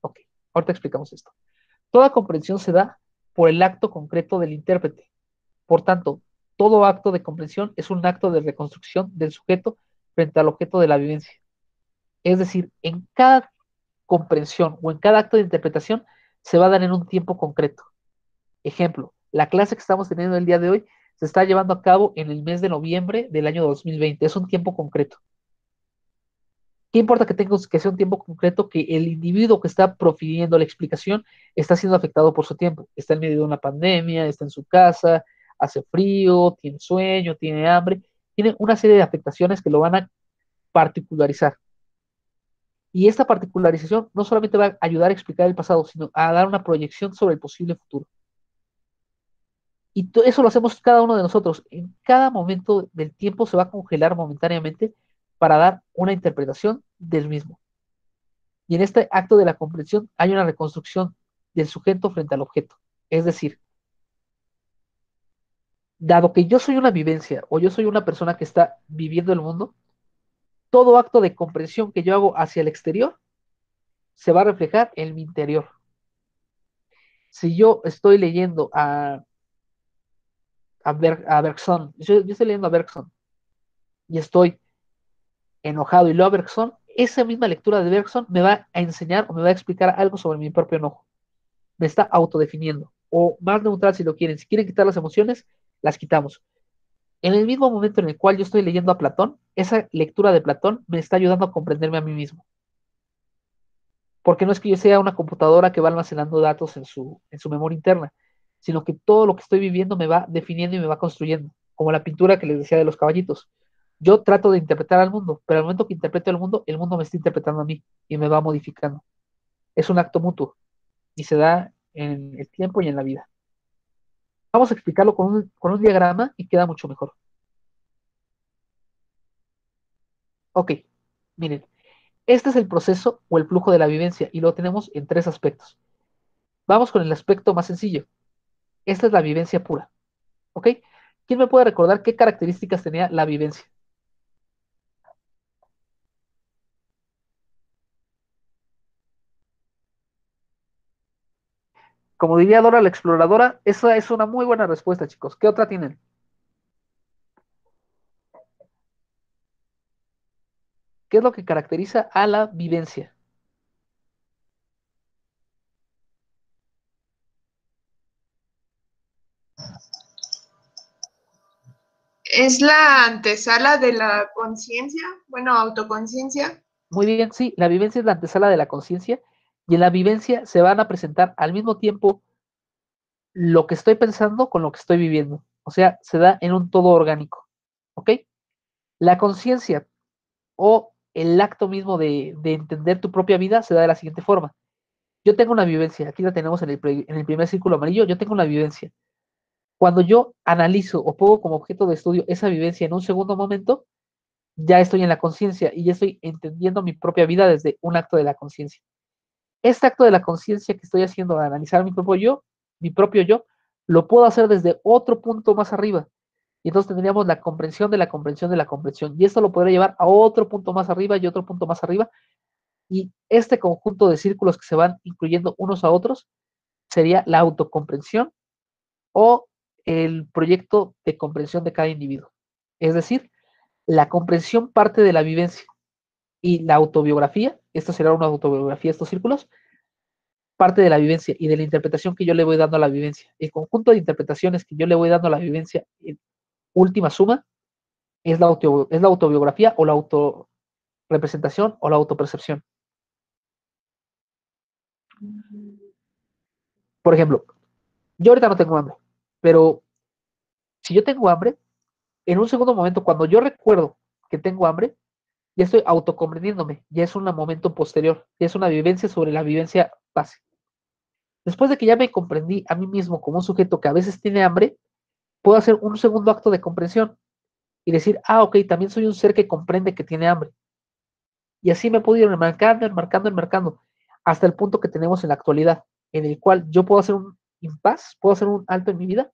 Ok, ahorita explicamos esto. Toda comprensión se da por el acto concreto del intérprete. Por tanto, todo acto de comprensión es un acto de reconstrucción del sujeto frente al objeto de la vivencia. Es decir, en cada comprensión o en cada acto de interpretación se va a dar en un tiempo concreto. Ejemplo, la clase que estamos teniendo el día de hoy se está llevando a cabo en el mes de noviembre del año 2020. Es un tiempo concreto. ¿Qué importa que sea un tiempo concreto que el individuo que está profiriendo la explicación está siendo afectado por su tiempo? Está en medio de una pandemia, está en su casa, hace frío, tiene sueño, tiene hambre, tiene una serie de afectaciones que lo van a particularizar. Y esta particularización no solamente va a ayudar a explicar el pasado, sino a dar una proyección sobre el posible futuro. Y eso lo hacemos cada uno de nosotros. En cada momento del tiempo se va a congelar momentáneamente para dar una interpretación del mismo. Y en este acto de la comprensión hay una reconstrucción del sujeto frente al objeto. Es decir, dado que yo soy una vivencia o yo soy una persona que está viviendo el mundo, todo acto de comprensión que yo hago hacia el exterior se va a reflejar en mi interior. Si yo estoy leyendo a Bergson, yo estoy leyendo a Bergson y estoy enojado y leo a Bergson, esa misma lectura de Bergson me va a enseñar o me va a explicar algo sobre mi propio enojo. Me está autodefiniendo. O más neutral si lo quieren. Si quieren quitar las emociones, las quitamos. En el mismo momento en el cual yo estoy leyendo a Platón, esa lectura de Platón me está ayudando a comprenderme a mí mismo. Porque no es que yo sea una computadora que va almacenando datos en su memoria interna, sino que todo lo que estoy viviendo me va definiendo y me va construyendo, como la pintura que les decía de los caballitos. Yo trato de interpretar al mundo, pero al momento que interpreto el mundo me está interpretando a mí y me va modificando. Es un acto mutuo y se da en el tiempo y en la vida. Vamos a explicarlo con un diagrama y queda mucho mejor. Ok, miren, este es el proceso o el flujo de la vivencia y lo tenemos en tres aspectos. Vamos con el aspecto más sencillo. Esta es la vivencia pura. ¿Ok? ¿Quién me puede recordar qué características tenía la vivencia? Como diría Dora la exploradora, esa es una muy buena respuesta, chicos. ¿Qué otra tienen? ¿Qué es lo que caracteriza a la vivencia? ¿Es la antesala de la conciencia? Bueno, autoconciencia. Muy bien, sí, la vivencia es la antesala de la conciencia y en la vivencia se van a presentar al mismo tiempo lo que estoy pensando con lo que estoy viviendo. O sea, se da en un todo orgánico. ¿Ok? La conciencia o el acto mismo de entender tu propia vida se da de la siguiente forma. Yo tengo una vivencia, aquí la tenemos en el primer círculo amarillo, yo tengo una vivencia. Cuando yo analizo o pongo como objeto de estudio esa vivencia en un segundo momento, ya estoy en la conciencia y ya estoy entendiendo mi propia vida desde un acto de la conciencia. Este acto de la conciencia que estoy haciendo de analizar mi propio yo, lo puedo hacer desde otro punto más arriba. Y entonces tendríamos la comprensión de la comprensión de la comprensión. Y esto lo podría llevar a otro punto más arriba y otro punto más arriba. Y este conjunto de círculos que se van incluyendo unos a otros sería la autocomprensión o el proyecto de comprensión de cada individuo. Es decir, la comprensión parte de la vivencia y la autobiografía, esto será una autobiografía, estos círculos, parte de la vivencia y de la interpretación que yo le voy dando a la vivencia. El conjunto de interpretaciones que yo le voy dando a la vivencia, en última suma, es la autobiografía o la autorrepresentación o la autopercepción. Por ejemplo, yo ahorita no tengo hambre, pero si yo tengo hambre, en un segundo momento, cuando yo recuerdo que tengo hambre, ya estoy autocomprendiéndome, ya es un momento posterior, ya es una vivencia sobre la vivencia base. Después de que ya me comprendí a mí mismo como un sujeto que a veces tiene hambre, puedo hacer un segundo acto de comprensión y decir, ok, también soy un ser que comprende que tiene hambre. Y así me puedo ir enmarcando, hasta el punto que tenemos en la actualidad, en el cual yo puedo hacer un impas, puedo hacer un alto en mi vida,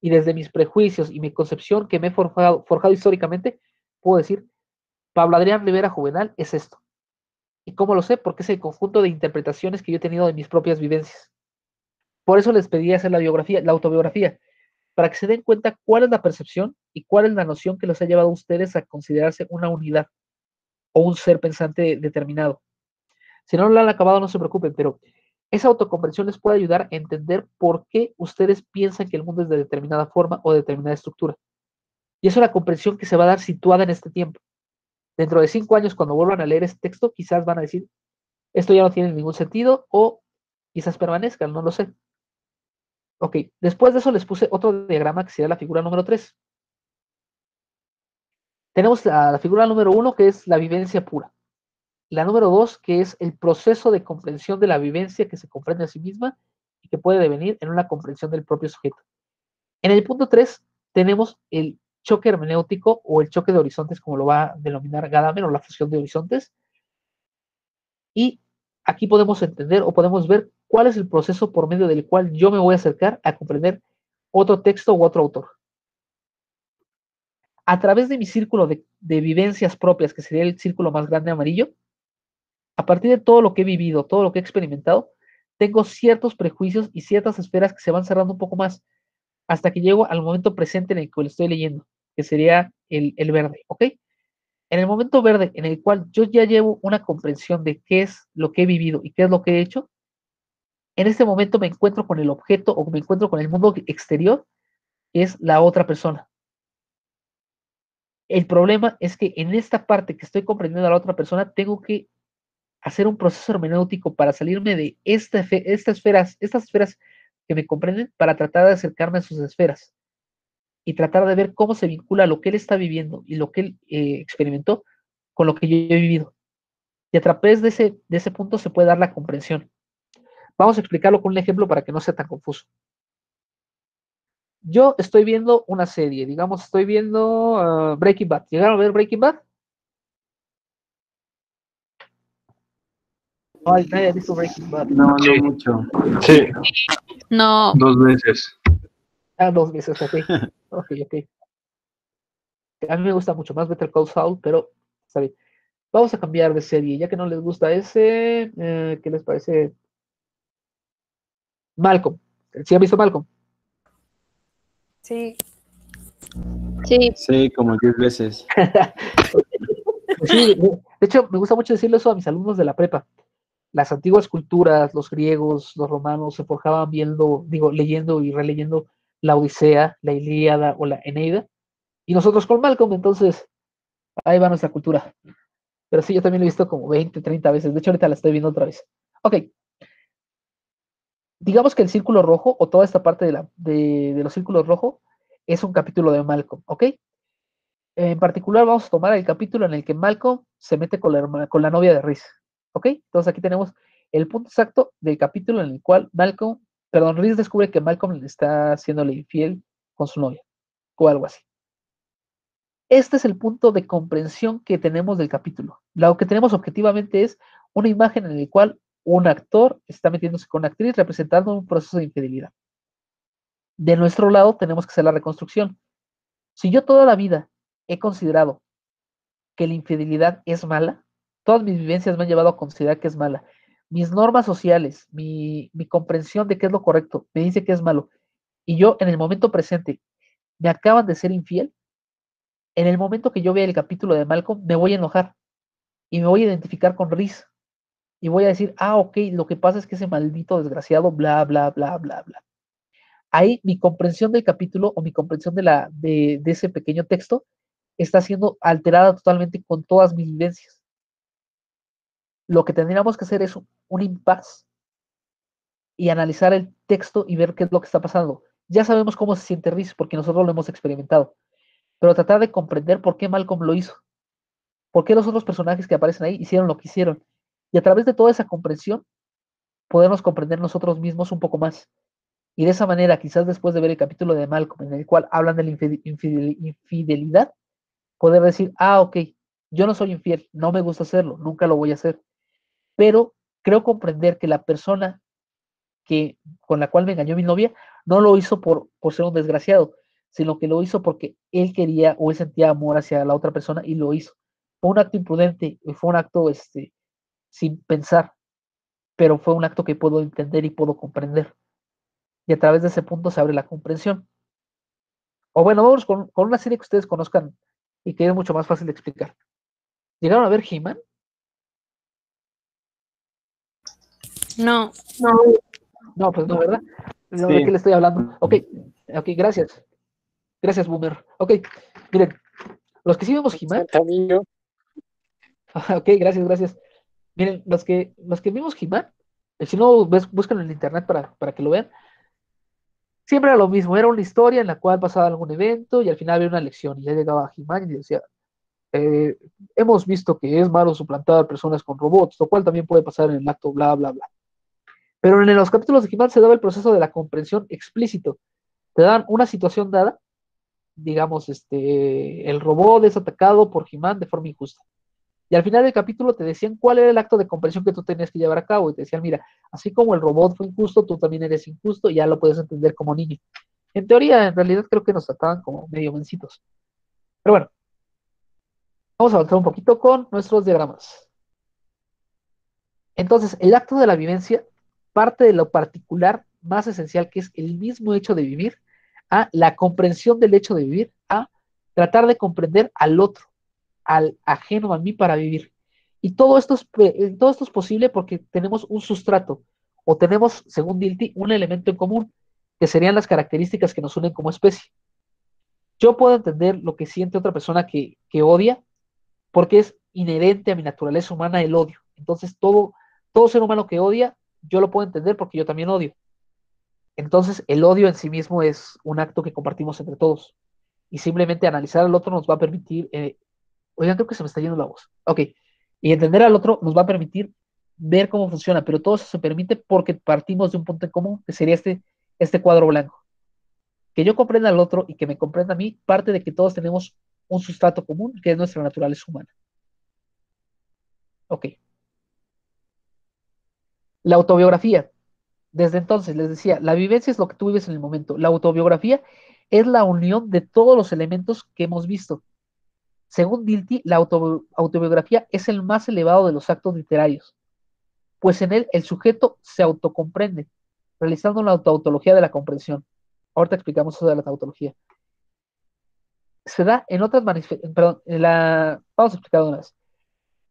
y desde mis prejuicios y mi concepción que me he forjado históricamente, puedo decir, Pablo Adrián Rivera Juvenal es esto. ¿Y cómo lo sé? Porque es el conjunto de interpretaciones que yo he tenido de mis propias vivencias. Por eso les pedí hacer la autobiografía, para que se den cuenta cuál es la percepción y cuál es la noción que los ha llevado a ustedes a considerarse una unidad o un ser pensante determinado. Si no lo han acabado, no se preocupen, pero esa autocomprensión les puede ayudar a entender por qué ustedes piensan que el mundo es de determinada forma o de determinada estructura. Y es una comprensión que se va a dar situada en este tiempo. Dentro de 5 años, cuando vuelvan a leer este texto, quizás van a decir, esto ya no tiene ningún sentido, o quizás permanezcan, no lo sé. Ok, después de eso les puse otro diagrama que sería la figura número 3. Tenemos la figura número 1, que es la vivencia pura. La número 2, que es el proceso de comprensión de la vivencia que se comprende a sí misma y que puede devenir en una comprensión del propio sujeto. En el punto 3 tenemos el choque hermenéutico o el choque de horizontes, como lo va a denominar Gadamer, o la fusión de horizontes. Y aquí podemos entender o podemos ver cuál es el proceso por medio del cual yo me voy a acercar a comprender otro texto u otro autor. A través de mi círculo de vivencias propias, que sería el círculo más grande amarillo, a partir de todo lo que he vivido, todo lo que he experimentado, tengo ciertos prejuicios y ciertas esferas que se van cerrando un poco más hasta que llego al momento presente en el que lo estoy leyendo, que sería el verde, ¿ok? En el momento verde en el cual yo ya llevo una comprensión de qué es lo que he vivido y qué es lo que he hecho, en este momento me encuentro con el objeto o me encuentro con el mundo exterior, que es la otra persona. El problema es que en esta parte que estoy comprendiendo a la otra persona, tengo que hacer un proceso hermenéutico para salirme de estas esferas que me comprenden, para tratar de acercarme a sus esferas y tratar de ver cómo se vincula lo que él está viviendo y lo que él experimentó con lo que yo he vivido. Y a través de ese punto se puede dar la comprensión. Vamos a explicarlo con un ejemplo para que no sea tan confuso. Yo estoy viendo una serie, digamos, estoy viendo Breaking Bad. ¿Llegaron a ver Breaking Bad? No, nadie ha visto Breaking Bad. No, no mucho. Sí, No, 2 veces. 2 veces, ok. Ok. A mí me gusta mucho más Better Call Saul, pero está bien. Vamos a cambiar de serie, ya que no les gusta ese, ¿qué les parece? Malcolm. ¿Sí han visto Malcolm? Sí, sí, Sí, como 10 veces. Sí, de hecho, me gusta mucho decirle eso a mis alumnos de la prepa. Las antiguas culturas, los griegos, los romanos, se forjaban leyendo y releyendo la Odisea, la Ilíada o la Eneida, y nosotros con Malcolm, entonces ahí va nuestra cultura. Pero sí, yo también lo he visto como 20, 30 veces. De hecho, ahorita la estoy viendo otra vez. Ok, digamos que el círculo rojo, o toda esta parte de los círculos rojos, es un capítulo de Malcolm, ¿ok? En particular vamos a tomar el capítulo en el que Malcolm se mete con la novia de Reese, ¿ok? Entonces aquí tenemos el punto exacto del capítulo en el cual Reese descubre que Malcolm le está haciéndole infiel con su novia, o algo así. Este es el punto de comprensión que tenemos del capítulo. Lo que tenemos objetivamente es una imagen en la cual un actor está metiéndose con una actriz representando un proceso de infidelidad. De nuestro lado tenemos que hacer la reconstrucción. Si yo toda la vida he considerado que la infidelidad es mala, todas mis vivencias me han llevado a considerar que es mala. Mis normas sociales, mi comprensión de qué es lo correcto, me dice que es malo. Y yo en el momento presente me acaban de ser infiel. En el momento que yo vea el capítulo de Malcolm, me voy a enojar y me voy a identificar con Reese. y voy a decir, ok, lo que pasa es que ese maldito desgraciado, bla, bla, bla, bla, bla. Ahí mi comprensión del capítulo o mi comprensión de ese pequeño texto está siendo alterada totalmente con todas mis vivencias. Lo que tendríamos que hacer es un impasse y analizar el texto y ver qué es lo que está pasando. Ya sabemos cómo se siente Reese porque nosotros lo hemos experimentado, pero tratar de comprender por qué Malcolm lo hizo, por qué los otros personajes que aparecen ahí hicieron lo que hicieron. Y a través de toda esa comprensión, podemos comprender nosotros mismos un poco más. Y de esa manera, quizás después de ver el capítulo de Malcolm, en el cual hablan de la infidelidad, poder decir, ok, yo no soy infiel, no me gusta hacerlo, nunca lo voy a hacer, pero creo comprender que la persona con la cual me engañó mi novia no lo hizo por ser un desgraciado, sino que lo hizo porque él quería o él sentía amor hacia la otra persona y lo hizo. Fue un acto imprudente, fue un acto sin pensar, pero fue un acto que puedo entender y puedo comprender. Y a través de ese punto se abre la comprensión. O bueno, vamos con una serie que ustedes conozcan y que es mucho más fácil de explicar. ¿Llegaron a ver He-Man? No. No, No, pues no, ¿verdad? No, ¿de Sí. qué le estoy hablando? Ok, gracias. Gracias, Boomer. Ok, miren, los que sí vemos He-Man, También yo. ok, gracias. Miren, los que vimos He-Man, si no, buscan en el internet para que lo vean, siempre era lo mismo, era una historia en la cual pasaba algún evento y al final había una lección y ya llegaba He-Man y decía, eh, hemos visto que es malo suplantar personas con robots, lo cual también puede pasar en el acto, bla, bla, bla. Pero en los capítulos de He-Man se daba el proceso de la comprensión explícito. Te dan una situación dada, digamos, el robot es atacado por He-Man de forma injusta. Y al final del capítulo te decían cuál era el acto de comprensión que tú tenías que llevar a cabo. Y te decían, mira, así como el robot fue injusto, tú también eres injusto y ya lo puedes entender como niño. En teoría, en realidad creo que nos trataban como medio mencitos. Pero bueno, vamos a avanzar un poquito con nuestros diagramas. Entonces, el acto de la vivencia parte de lo particular más esencial, que es el mismo hecho de vivir, a la comprensión del hecho de vivir, a tratar de comprender al otro, al ajeno a mí para vivir. Y todo esto es posible porque tenemos un sustrato o tenemos, según Dilthey, un elemento en común, que serían las características que nos unen como especie. Yo puedo entender lo que siente otra persona que odia porque es inherente a mi naturaleza humana el odio. Entonces, todo ser humano que odia, yo lo puedo entender porque yo también odio. Entonces, el odio en sí mismo es un acto que compartimos entre todos. Y simplemente analizar al otro nos va a permitir, oigan, creo que se me está yendo la voz. Ok, y entender al otro nos va a permitir ver cómo funciona, pero todo eso se permite porque partimos de un punto en común, que sería este cuadro blanco. Que yo comprenda al otro y que me comprenda a mí, parte de que todos tenemos un sustrato común, que es nuestra naturaleza humana. Ok. La autobiografía. Desde entonces, les decía, la vivencia es lo que tú vives en el momento. La autobiografía es la unión de todos los elementos que hemos visto. Según Dilthey, la autobiografía es el más elevado de los actos literarios, pues en él el sujeto se autocomprende, realizando la tautología de la comprensión. Ahorita explicamos eso de la tautología. Se da en otras manifestaciones, perdón, vamos a explicar una vez.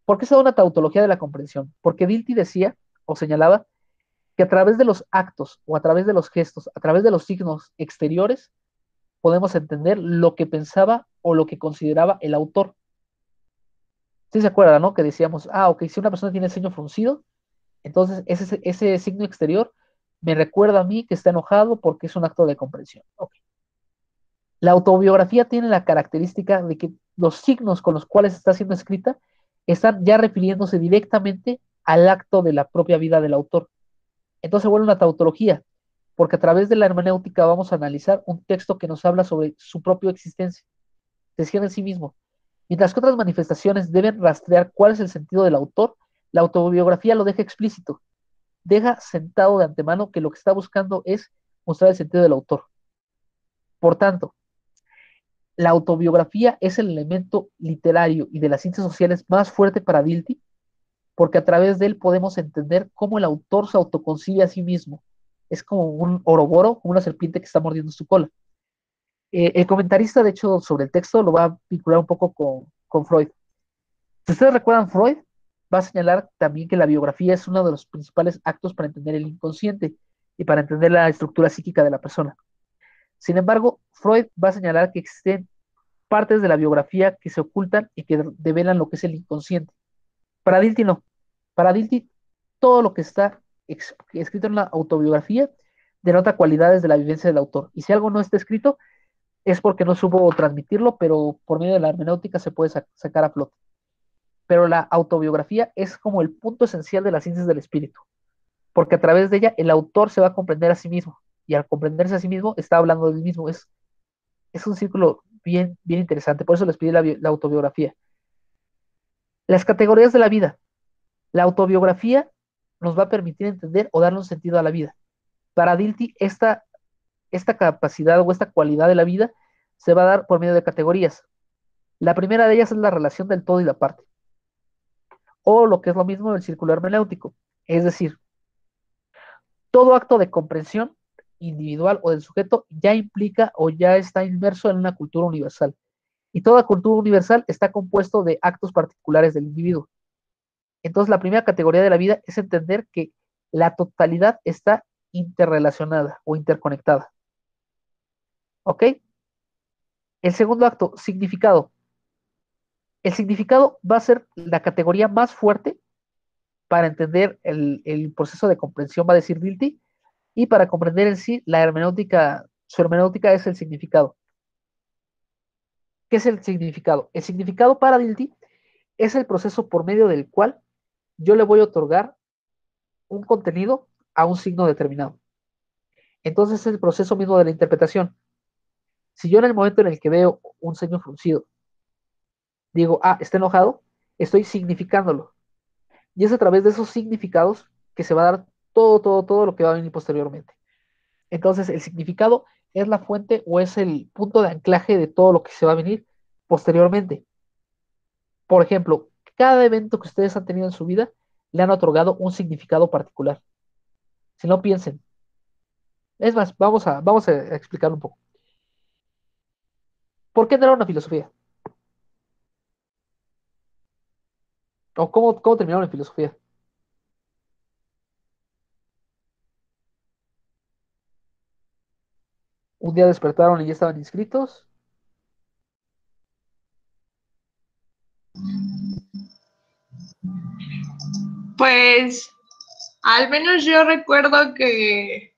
¿Por qué se da una tautología de la comprensión? Porque Dilthey decía o señalaba que a través de los actos o a través de los gestos, a través de los signos exteriores, podemos entender lo que pensaba o lo que consideraba el autor. ¿Sí se acuerdan, no? Que decíamos, ok, si una persona tiene el ceño fruncido, entonces ese signo exterior me recuerda a mí que está enojado porque es un acto de comprensión. Okay. La autobiografía tiene la característica de que los signos con los cuales está siendo escrita están ya refiriéndose directamente al acto de la propia vida del autor. Entonces vuelve una tautología, porque a través de la hermenéutica vamos a analizar un texto que nos habla sobre su propia existencia, decía en sí mismo. Mientras que otras manifestaciones deben rastrear cuál es el sentido del autor, la autobiografía lo deja explícito, deja sentado de antemano que lo que está buscando es mostrar el sentido del autor. Por tanto, la autobiografía es el elemento literario y de las ciencias sociales más fuerte para Dilthey, porque a través de él podemos entender cómo el autor se autoconcibe a sí mismo. Es como un oroboro, como una serpiente que está mordiendo su cola. El comentarista, de hecho, sobre el texto lo va a vincular un poco con Freud. Si ustedes recuerdan Freud, va a señalar también que la biografía es uno de los principales actos para entender el inconsciente y para entender la estructura psíquica de la persona. Sin embargo, Freud va a señalar que existen partes de la biografía que se ocultan y que develan lo que es el inconsciente. Para Dilthey no. Para Dilthey, todo lo que está escrito en la autobiografía denota cualidades de la vivencia del autor. Y si algo no está escrito, es porque no supo transmitirlo, pero por medio de la hermenéutica se puede sacar a flote. Pero la autobiografía es como el punto esencial de las ciencias del espíritu, porque a través de ella el autor se va a comprender a sí mismo, y al comprenderse a sí mismo está hablando del mismo. Es un círculo bien, bien interesante, por eso les pide la autobiografía. Las categorías de la vida. La autobiografía nos va a permitir entender o darle un sentido a la vida. Para Dilthey, esta capacidad o esta cualidad de la vida se va a dar por medio de categorías. La primera de ellas es la relación del todo y la parte, o lo que es lo mismo el círculo hermenéutico, es decir, todo acto de comprensión individual o del sujeto ya implica o ya está inmerso en una cultura universal, y toda cultura universal está compuesto de actos particulares del individuo. Entonces, la primera categoría de la vida es entender que la totalidad está interrelacionada o interconectada. ¿Ok? El segundo acto, significado. El significado va a ser la categoría más fuerte para entender el proceso de comprensión, va a decir Dilthey, y para comprender en sí la hermenéutica, su hermenéutica es el significado. ¿Qué es el significado? El significado para Dilthey es el proceso por medio del cual yo le voy a otorgar un contenido a un signo determinado. Entonces es el proceso mismo de la interpretación. Si yo en el momento en el que veo un ceño fruncido digo, está enojado, estoy significándolo. Y es a través de esos significados que se va a dar todo lo que va a venir posteriormente. Entonces, el significado es la fuente o es el punto de anclaje de todo lo que se va a venir posteriormente. Por ejemplo, cada evento que ustedes han tenido en su vida le han otorgado un significado particular. Si no, piensen. Es más, vamos a explicar un poco. ¿Por qué entraron a filosofía? ¿O cómo terminaron en filosofía? Un día despertaron y ya estaban inscritos. Pues al menos yo recuerdo que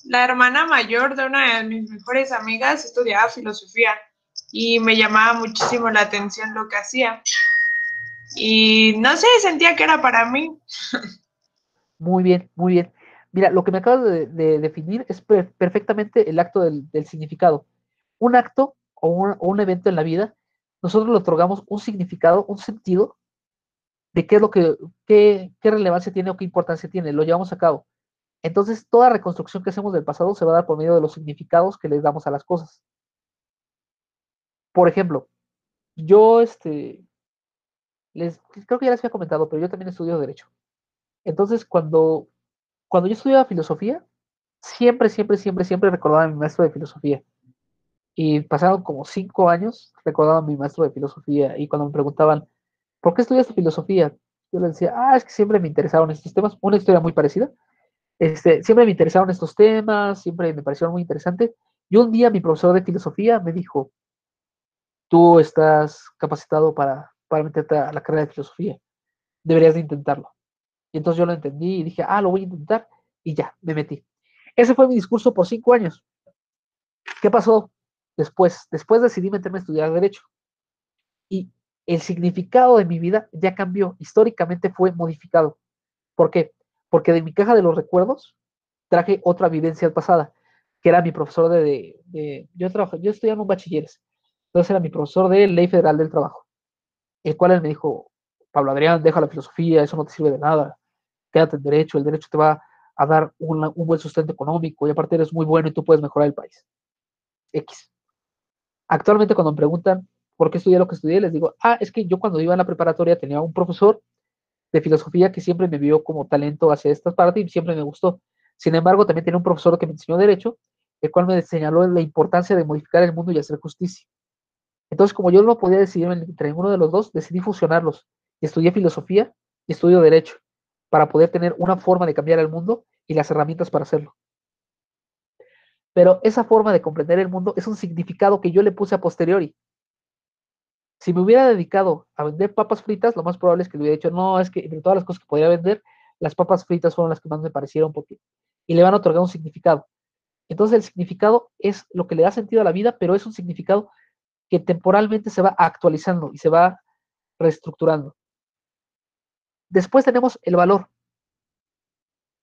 la hermana mayor de una de mis mejores amigas estudiaba filosofía y me llamaba muchísimo la atención lo que hacía. Y no sé, sentía que era para mí. Muy bien, muy bien. Mira, lo que me acabas de definir es perfectamente el acto del significado. Un acto o un evento en la vida, nosotros le otorgamos un significado, un sentido de qué es lo qué relevancia tiene o qué importancia tiene, lo llevamos a cabo. Entonces, toda reconstrucción que hacemos del pasado se va a dar por medio de los significados que les damos a las cosas. Por ejemplo, yo creo que ya les había comentado, pero yo también estudio Derecho. Entonces, cuando yo estudiaba filosofía, siempre recordaba a mi maestro de filosofía. Y pasaron como 5 años recordando a mi maestro de filosofía. Y cuando me preguntaban, ¿por qué estudias filosofía? Yo les decía, es que siempre me interesaron estos temas. Una historia muy parecida. Siempre me interesaron estos temas, siempre me parecieron muy interesantes. Y un día mi profesor de filosofía me dijo, tú estás capacitado para meterte a la carrera de filosofía. Deberías de intentarlo. Y entonces yo lo entendí y dije, lo voy a intentar. Y ya, me metí. Ese fue mi discurso por 5 años. ¿Qué pasó después? Después decidí meterme a estudiar Derecho. Y el significado de mi vida ya cambió. Históricamente fue modificado. ¿Por qué? Porque de mi caja de los recuerdos traje otra vivencia pasada, que era mi profesor yo estudiaba en un bachilleres. Entonces era mi profesor de Ley Federal del Trabajo, el cual él me dijo, Pablo Adrián, deja la filosofía, eso no te sirve de nada, quédate en Derecho, el Derecho te va a dar un buen sustento económico y aparte eres muy bueno y tú puedes mejorar el país. X. Actualmente cuando me preguntan por qué estudié lo que estudié, les digo, es que yo cuando iba a la preparatoria tenía un profesor de filosofía que siempre me vio como talento hacia estas partes y siempre me gustó. Sin embargo, también tenía un profesor que me enseñó Derecho, el cual me señaló la importancia de modificar el mundo y hacer justicia. Entonces, como yo no podía decidir entre uno de los dos, decidí fusionarlos y estudié filosofía y estudio derecho para poder tener una forma de cambiar el mundo y las herramientas para hacerlo. Pero esa forma de comprender el mundo es un significado que yo le puse a posteriori. Si me hubiera dedicado a vender papas fritas, lo más probable es que le hubiera dicho, no, es que entre todas las cosas que podía vender, las papas fritas fueron las que más me parecieron porque... Y le van a otorgar un significado. Entonces el significado es lo que le da sentido a la vida, pero es un significado que temporalmente se va actualizando y se va reestructurando. Después tenemos el valor.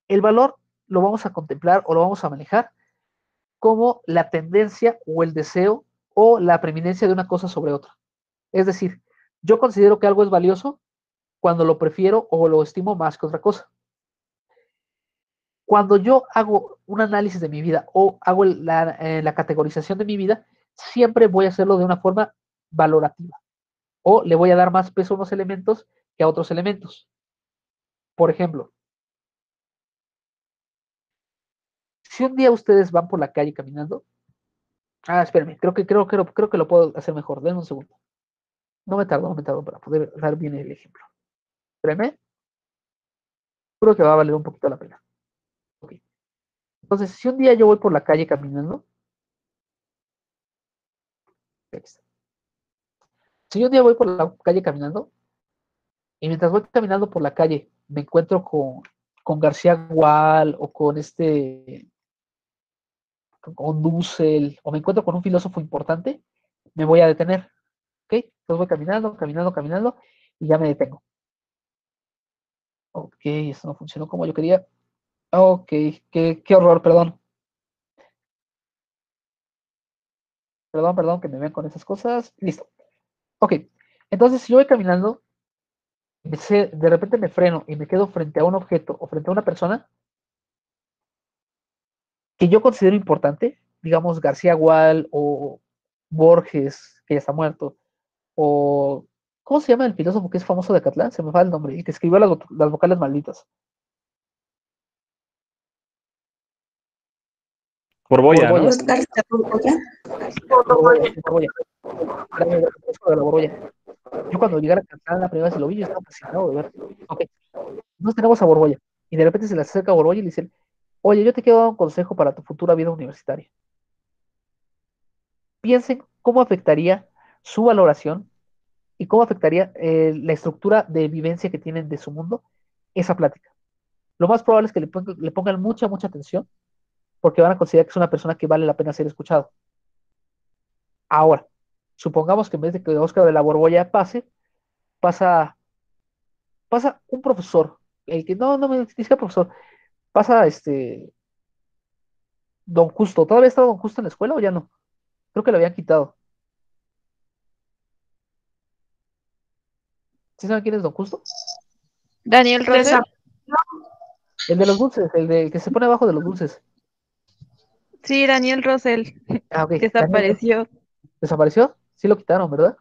El valor lo vamos a contemplar o lo vamos a manejar como la tendencia o el deseo o la preeminencia de una cosa sobre otra. Es decir, yo considero que algo es valioso cuando lo prefiero o lo estimo más que otra cosa. Cuando yo hago un análisis de mi vida o hago la categorización de mi vida, siempre voy a hacerlo de una forma valorativa o le voy a dar más peso a unos elementos que a otros elementos. Por ejemplo, si un día ustedes van por la calle caminando, espérenme, creo que lo puedo hacer mejor. Denme un segundo. No me tardo para poder dar bien el ejemplo. Espérenme. Creo que va a valer un poquito la pena. Okay. Entonces, si un día yo voy por la calle caminando, si un día voy por la calle caminando, y mientras voy caminando por la calle me encuentro con García Gual o con Dussel, o me encuentro con un filósofo importante, me voy a detener. ¿Ok? Entonces voy caminando, y ya me detengo. Ok, esto no funcionó como yo quería. Ok, qué horror, perdón. Perdón que me vean con esas cosas. Listo. Ok, entonces si yo voy caminando, de repente me freno y me quedo frente a un objeto o frente a una persona que yo considero importante, digamos García Gual o Borges, que ya está muerto, o ¿cómo se llama el filósofo que es famoso de Catlán? Se me va el nombre, el que escribió las vocales malditas. Borbolla, ¿no? Oscar Borbolla. Borbolla. Yo cuando llegué a Catlán la primera vez que lo vi, yo estaba fascinado de ver. Ok, nos tenemos a Borbolla, y de repente se le acerca a Borbolla y le dice, oye, yo te quiero dar un consejo para tu futura vida universitaria. Piensen cómo afectaría su valoración y cómo afectaría la estructura de vivencia que tienen de su mundo esa plática. Lo más probable es que le pongan mucha atención porque van a considerar que es una persona que vale la pena ser escuchado. Ahora, supongamos que en vez de que Oscar de la Borbolla pasa un profesor, el que no me dice profesor, pasa Don Justo. ¿Todavía está Don Justo en la escuela o ya no? Creo que lo habían quitado. ¿Sí saben quién es Don Justo? Daniel Rosel. El de los dulces, el de que se pone abajo de los dulces. Sí, Daniel Rosel. Ok. Desapareció. ¿Desapareció? Sí lo quitaron, ¿verdad?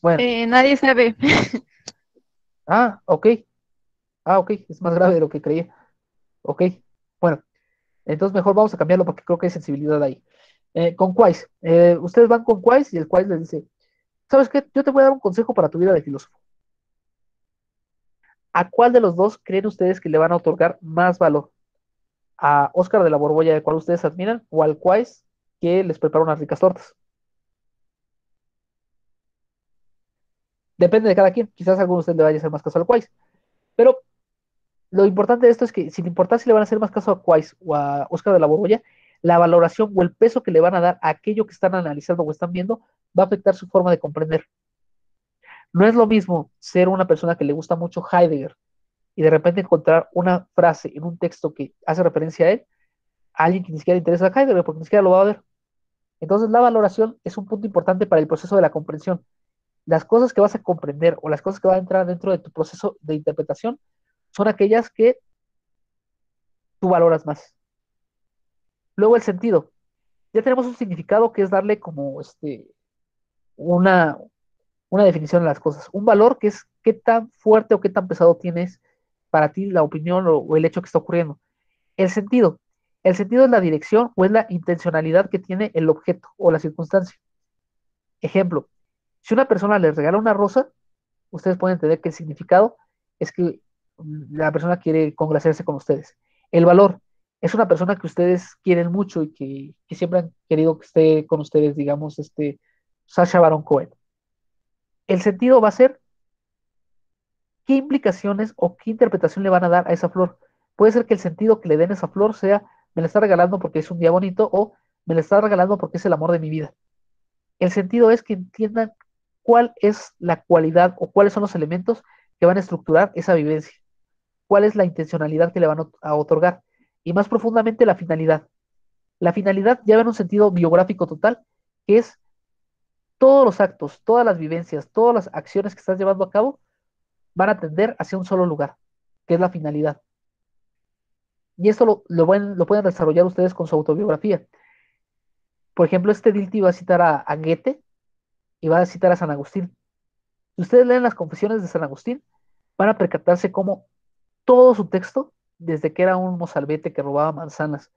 Bueno. Nadie sabe. Ok. Ok. Es más grave de lo que creía. Ok. Bueno. Entonces mejor vamos a cambiarlo porque creo que hay sensibilidad ahí. Con Quais. Ustedes van con Quais y el Quais les dice, ¿sabes qué? Yo te voy a dar un consejo para tu vida de filósofo. ¿A cuál de los dos creen ustedes que le van a otorgar más valor? ¿A Oscar de la Borbolla, del cual ustedes admiran, o al Quais que les prepara unas ricas tortas? Depende de cada quien. Quizás a alguno de ustedes le vaya a hacer más caso al Quais. Pero lo importante de esto es que, sin importar si le van a hacer más caso a Quais o a Oscar de la Borbolla, la valoración o el peso que le van a dar a aquello que están analizando o están viendo va a afectar su forma de comprender. No es lo mismo ser una persona que le gusta mucho Heidegger y de repente encontrar una frase en un texto que hace referencia a él, a alguien que ni siquiera le interesa a Heidegger porque ni siquiera lo va a ver. Entonces la valoración es un punto importante para el proceso de la comprensión. Las cosas que vas a comprender o las cosas que van a entrar dentro de tu proceso de interpretación son aquellas que tú valoras más. Luego el sentido. Ya tenemos un significado que es darle como una, una definición a las cosas. Un valor que es qué tan fuerte o qué tan pesado tienes para ti la opinión o el hecho que está ocurriendo. El sentido. El sentido es la dirección o es la intencionalidad que tiene el objeto o la circunstancia. Ejemplo, si una persona le regala una rosa, ustedes pueden entender que el significado es que la persona quiere congraciarse con ustedes. El valor es una persona que ustedes quieren mucho y que siempre han querido que esté con ustedes, digamos, Sacha Baron Cohen. El sentido va a ser qué implicaciones o qué interpretación le van a dar a esa flor. Puede ser que el sentido que le den a esa flor sea, me la está regalando porque es un día bonito o me la está regalando porque es el amor de mi vida. El sentido es que entiendan cuál es la cualidad o cuáles son los elementos que van a estructurar esa vivencia, cuál es la intencionalidad que le van a otorgar y más profundamente la finalidad. La finalidad lleva en un sentido biográfico total, que es todos los actos, todas las vivencias, todas las acciones que estás llevando a cabo van a tender hacia un solo lugar, que es la finalidad. Y esto lo pueden desarrollar ustedes con su autobiografía. Por ejemplo, Dilthey va a citar a Goethe y va a citar a San Agustín. Si ustedes leen las confesiones de San Agustín, van a percatarse cómo todo su texto, desde que era un mozalbete que robaba manzanas,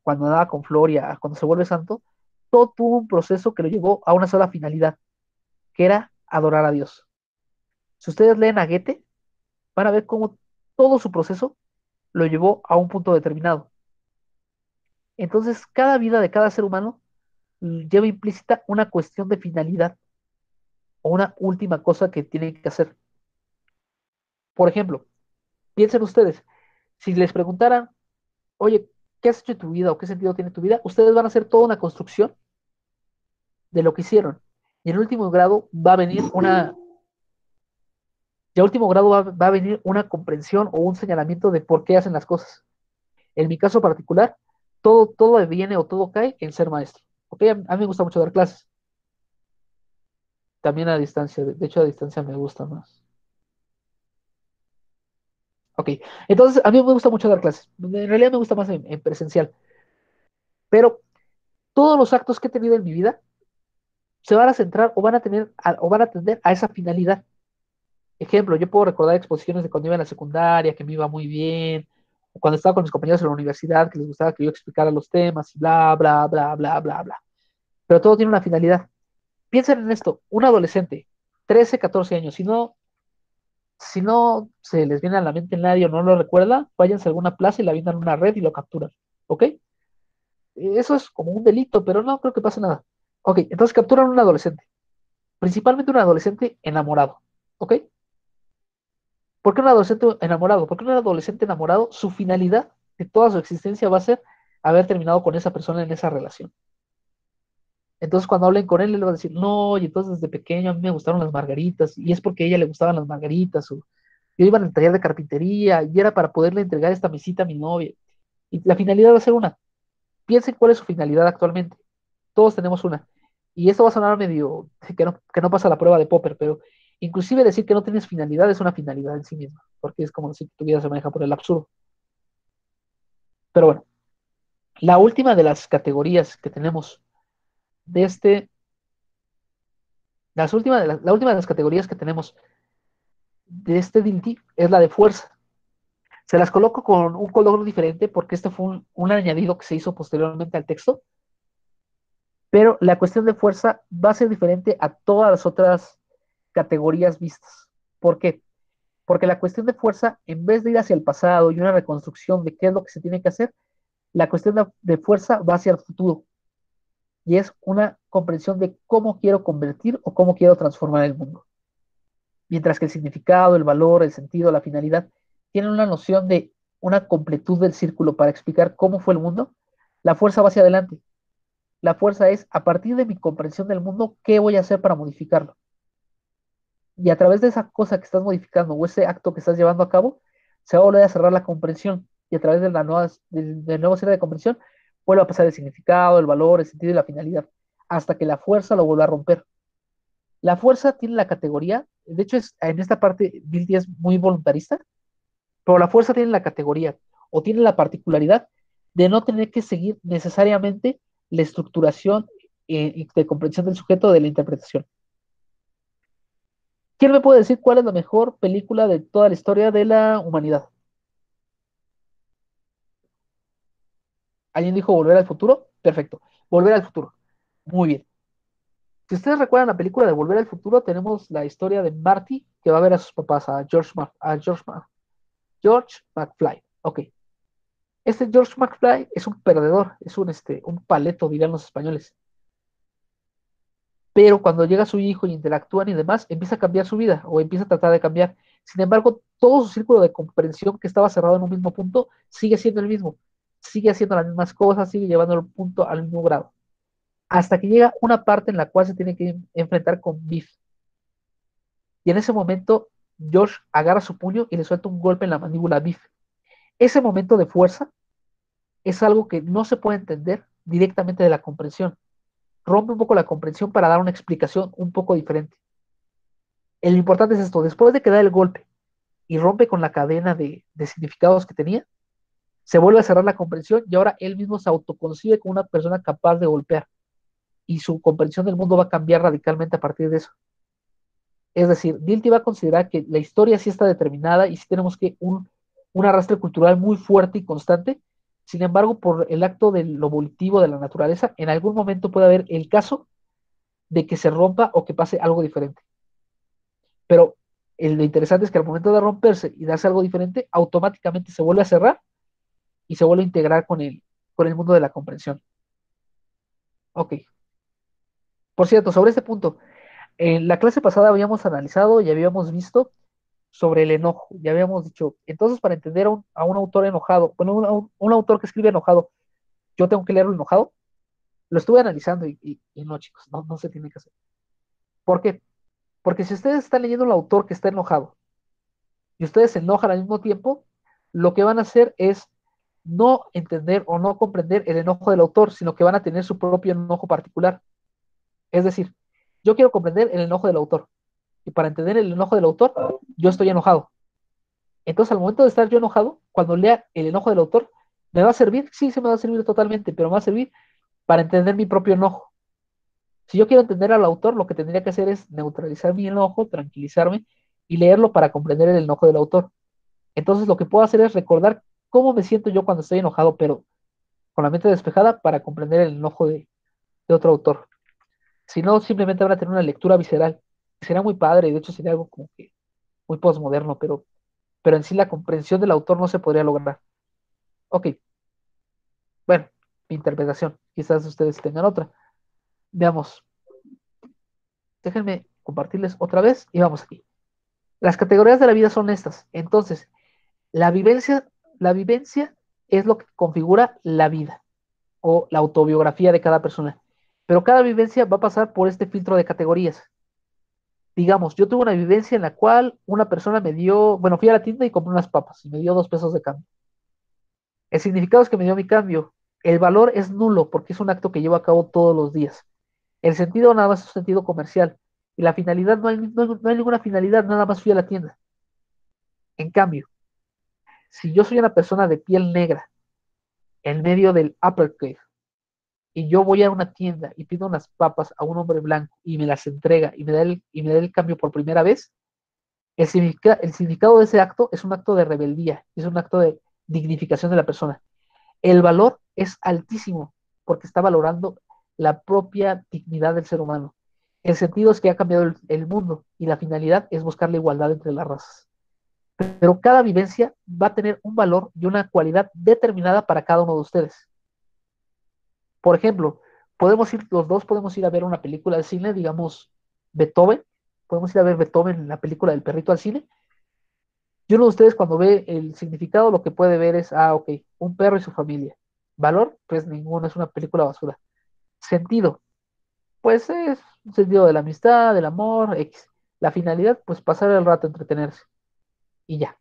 cuando andaba con Floria, cuando se vuelve santo, todo tuvo un proceso que lo llevó a una sola finalidad, que era adorar a Dios. Si ustedes leen a Goethe, van a ver cómo todo su proceso lo llevó a un punto determinado. Entonces, cada vida de cada ser humano lleva implícita una cuestión de finalidad o una última cosa que tienen que hacer. Por ejemplo, piensen ustedes, si les preguntaran, oye, ¿qué has hecho en tu vida o qué sentido tiene tu vida? Ustedes van a hacer toda una construcción de lo que hicieron. Y en último grado va a venir ya último grado va a venir una comprensión o un señalamiento de por qué hacen las cosas. En mi caso particular, todo viene o todo cae en ser maestro. ¿Ok? A mí me gusta mucho dar clases. También a distancia, de hecho a distancia me gusta más. Ok, entonces a mí me gusta mucho dar clases. En realidad me gusta más en presencial. Pero todos los actos que he tenido en mi vida se van a centrar o o van a tender a esa finalidad. Ejemplo, yo puedo recordar exposiciones de cuando iba en la secundaria, que me iba muy bien, o cuando estaba con mis compañeros en la universidad, que les gustaba que yo explicara los temas, y bla, bla, bla, bla, bla, bla. Pero todo tiene una finalidad. Piensen en esto, un adolescente, 13, 14 años, si no se les viene a la mente nadie o no lo recuerda, váyanse a alguna plaza y la avientan en una red y lo capturan, ¿ok? Eso es como un delito, pero no creo que pase nada. Ok, entonces capturan a un adolescente, principalmente un adolescente enamorado, ¿ok? ¿Por qué un adolescente enamorado? Porque un adolescente enamorado, su finalidad de toda su existencia va a ser haber terminado con esa persona en esa relación. Entonces, cuando hablen con él, él va a decir, no, y entonces desde pequeño a mí me gustaron las margaritas, y es porque a ella le gustaban las margaritas, o yo iba en el taller de carpintería, y era para poderle entregar esta mesita a mi novia. Y la finalidad va a ser una. Piensen cuál es su finalidad actualmente. Todos tenemos una. Y esto va a sonar medio que no pasa la prueba de Popper, pero inclusive decir que no tienes finalidad es una finalidad en sí misma, porque es como si tu vida se maneja por el absurdo. Pero bueno, la última de las categorías que tenemos de la última de las categorías que tenemos de Dilti es la de fuerza. Se las coloco con un color diferente porque este fue un añadido que se hizo posteriormente al texto, pero la cuestión de fuerza va a ser diferente a todas las otras categorías vistas. ¿Por qué? Porque la cuestión de fuerza, en vez de ir hacia el pasado y una reconstrucción de qué es lo que se tiene que hacer, la cuestión de fuerza va hacia el futuro y es una comprensión de cómo quiero convertir o cómo quiero transformar el mundo. Mientras que el significado, el valor, el sentido, la finalidad tienen una noción de una completud del círculo para explicar cómo fue el mundo, la fuerza va hacia adelante. La fuerza es, a partir de mi comprensión del mundo, ¿qué voy a hacer para modificarlo? Y a través de esa cosa que estás modificando o ese acto que estás llevando a cabo, se va a volver a cerrar la comprensión. Y a través de del nuevo cierre de comprensión, vuelve a pasar el significado, el valor, el sentido y la finalidad, hasta que la fuerza lo vuelva a romper. La fuerza tiene la categoría, de hecho en esta parte Bill es muy voluntarista, pero la fuerza tiene la categoría o tiene la particularidad de no tener que seguir necesariamente la estructuración de comprensión del sujeto de la interpretación. ¿Quién me puede decir cuál es la mejor película de toda la historia de la humanidad? ¿Alguien dijo Volver al futuro? Perfecto. Volver al futuro. Muy bien. Si ustedes recuerdan la película de Volver al Futuro, tenemos la historia de Marty que va a ver a sus papás, George McFly. Ok. Este George McFly es un perdedor, es un paleto, dirían los españoles. Pero cuando llega su hijo y interactúan y demás, empieza a cambiar su vida o empieza a tratar de cambiar. Sin embargo, todo su círculo de comprensión que estaba cerrado en un mismo punto sigue siendo el mismo. Sigue haciendo las mismas cosas, sigue llevando el punto al mismo grado. Hasta que llega una parte en la cual se tiene que enfrentar con Biff. Y en ese momento, George agarra su puño y le suelta un golpe en la mandíbula a Biff. Ese momento de fuerza es algo que no se puede entender directamente de la comprensión. Rompe un poco la comprensión para dar una explicación un poco diferente. Lo importante es esto, después de que da el golpe y rompe con la cadena de significados que tenía, se vuelve a cerrar la comprensión y ahora él mismo se autoconcibe como una persona capaz de golpear y su comprensión del mundo va a cambiar radicalmente a partir de eso. Es decir, Dilthey va a considerar que la historia sí está determinada y sí tenemos que un arrastre cultural muy fuerte y constante. Sin embargo, por el acto de lo volitivo de la naturaleza, en algún momento puede haber el caso de que se rompa o que pase algo diferente. Pero lo interesante es que al momento de romperse y darse algo diferente, automáticamente se vuelve a cerrar y se vuelve a integrar con el mundo de la comprensión. Ok. Por cierto, sobre este punto, en la clase pasada habíamos analizado y habíamos visto sobre el enojo. Ya habíamos dicho, entonces para entender a un autor enojado, bueno, un autor que escribe enojado, yo tengo que leerlo enojado. Lo estuve analizando y no, chicos, no se tiene que hacer. ¿Por qué? Porque si ustedes están leyendo un autor que está enojado y ustedes se enojan al mismo tiempo, lo que van a hacer es no entender o no comprender el enojo del autor, sino que van a tener su propio enojo particular. Es decir, yo quiero comprender el enojo del autor. Y para entender el enojo del autor, yo estoy enojado. Entonces, al momento de estar yo enojado, cuando lea el enojo del autor, ¿me va a servir? Sí, se me va a servir totalmente, pero me va a servir para entender mi propio enojo. Si yo quiero entender al autor, lo que tendría que hacer es neutralizar mi enojo, tranquilizarme y leerlo para comprender el enojo del autor. Entonces, lo que puedo hacer es recordar cómo me siento yo cuando estoy enojado, pero con la mente despejada para comprender el enojo de otro autor. Si no, simplemente van a tener una lectura visceral. Será muy padre, de hecho sería algo como que muy postmoderno, pero en sí la comprensión del autor no se podría lograr. Ok, bueno, mi interpretación. Quizás ustedes tengan otra. Veamos. Déjenme compartirles otra vez y vamos aquí. Las categorías de la vida son estas. Entonces, la vivencia es lo que configura la vida o la autobiografía de cada persona. Pero cada vivencia va a pasar por este filtro de categorías. Digamos, yo tuve una vivencia en la cual una persona me dio, bueno, fui a la tienda y compré unas papas y me dio 2 pesos de cambio. El significado es que me dio mi cambio. El valor es nulo porque es un acto que llevo a cabo todos los días. El sentido nada más es un sentido comercial. Y la finalidad no hay ninguna finalidad, nada más fui a la tienda. En cambio, si yo soy una persona de piel negra en medio del Upper Cave y yo voy a una tienda y pido unas papas a un hombre blanco y me las entrega y me da el cambio por primera vez, el significado de ese acto es un acto de rebeldía, es un acto de dignificación de la persona. El valor es altísimo porque está valorando la propia dignidad del ser humano. El sentido es que ha cambiado el mundo y la finalidad es buscar la igualdad entre las razas. Pero cada vivencia va a tener un valor y una cualidad determinada para cada uno de ustedes. Por ejemplo, los dos podemos ir a ver una película de cine, digamos Beethoven, podemos ir a ver Beethoven, la película del perrito al cine, y uno de ustedes cuando ve el significado lo que puede ver es, ok, un perro y su familia. Valor, pues ninguno, es una película basura. Sentido, pues es un sentido de la amistad, del amor, X. La finalidad, pues pasar el rato, entretenerse. Y ya.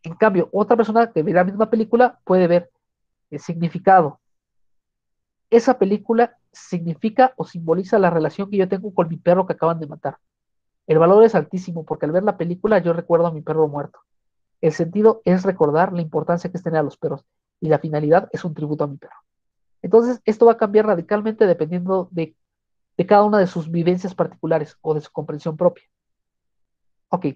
En cambio, otra persona que ve la misma película puede ver el significado. Esa película significa o simboliza la relación que yo tengo con mi perro que acaban de matar. El valor es altísimo porque al ver la película yo recuerdo a mi perro muerto. El sentido es recordar la importancia que es tener a los perros y la finalidad es un tributo a mi perro. Entonces, esto va a cambiar radicalmente dependiendo de cada una de sus vivencias particulares o de su comprensión propia. Ok,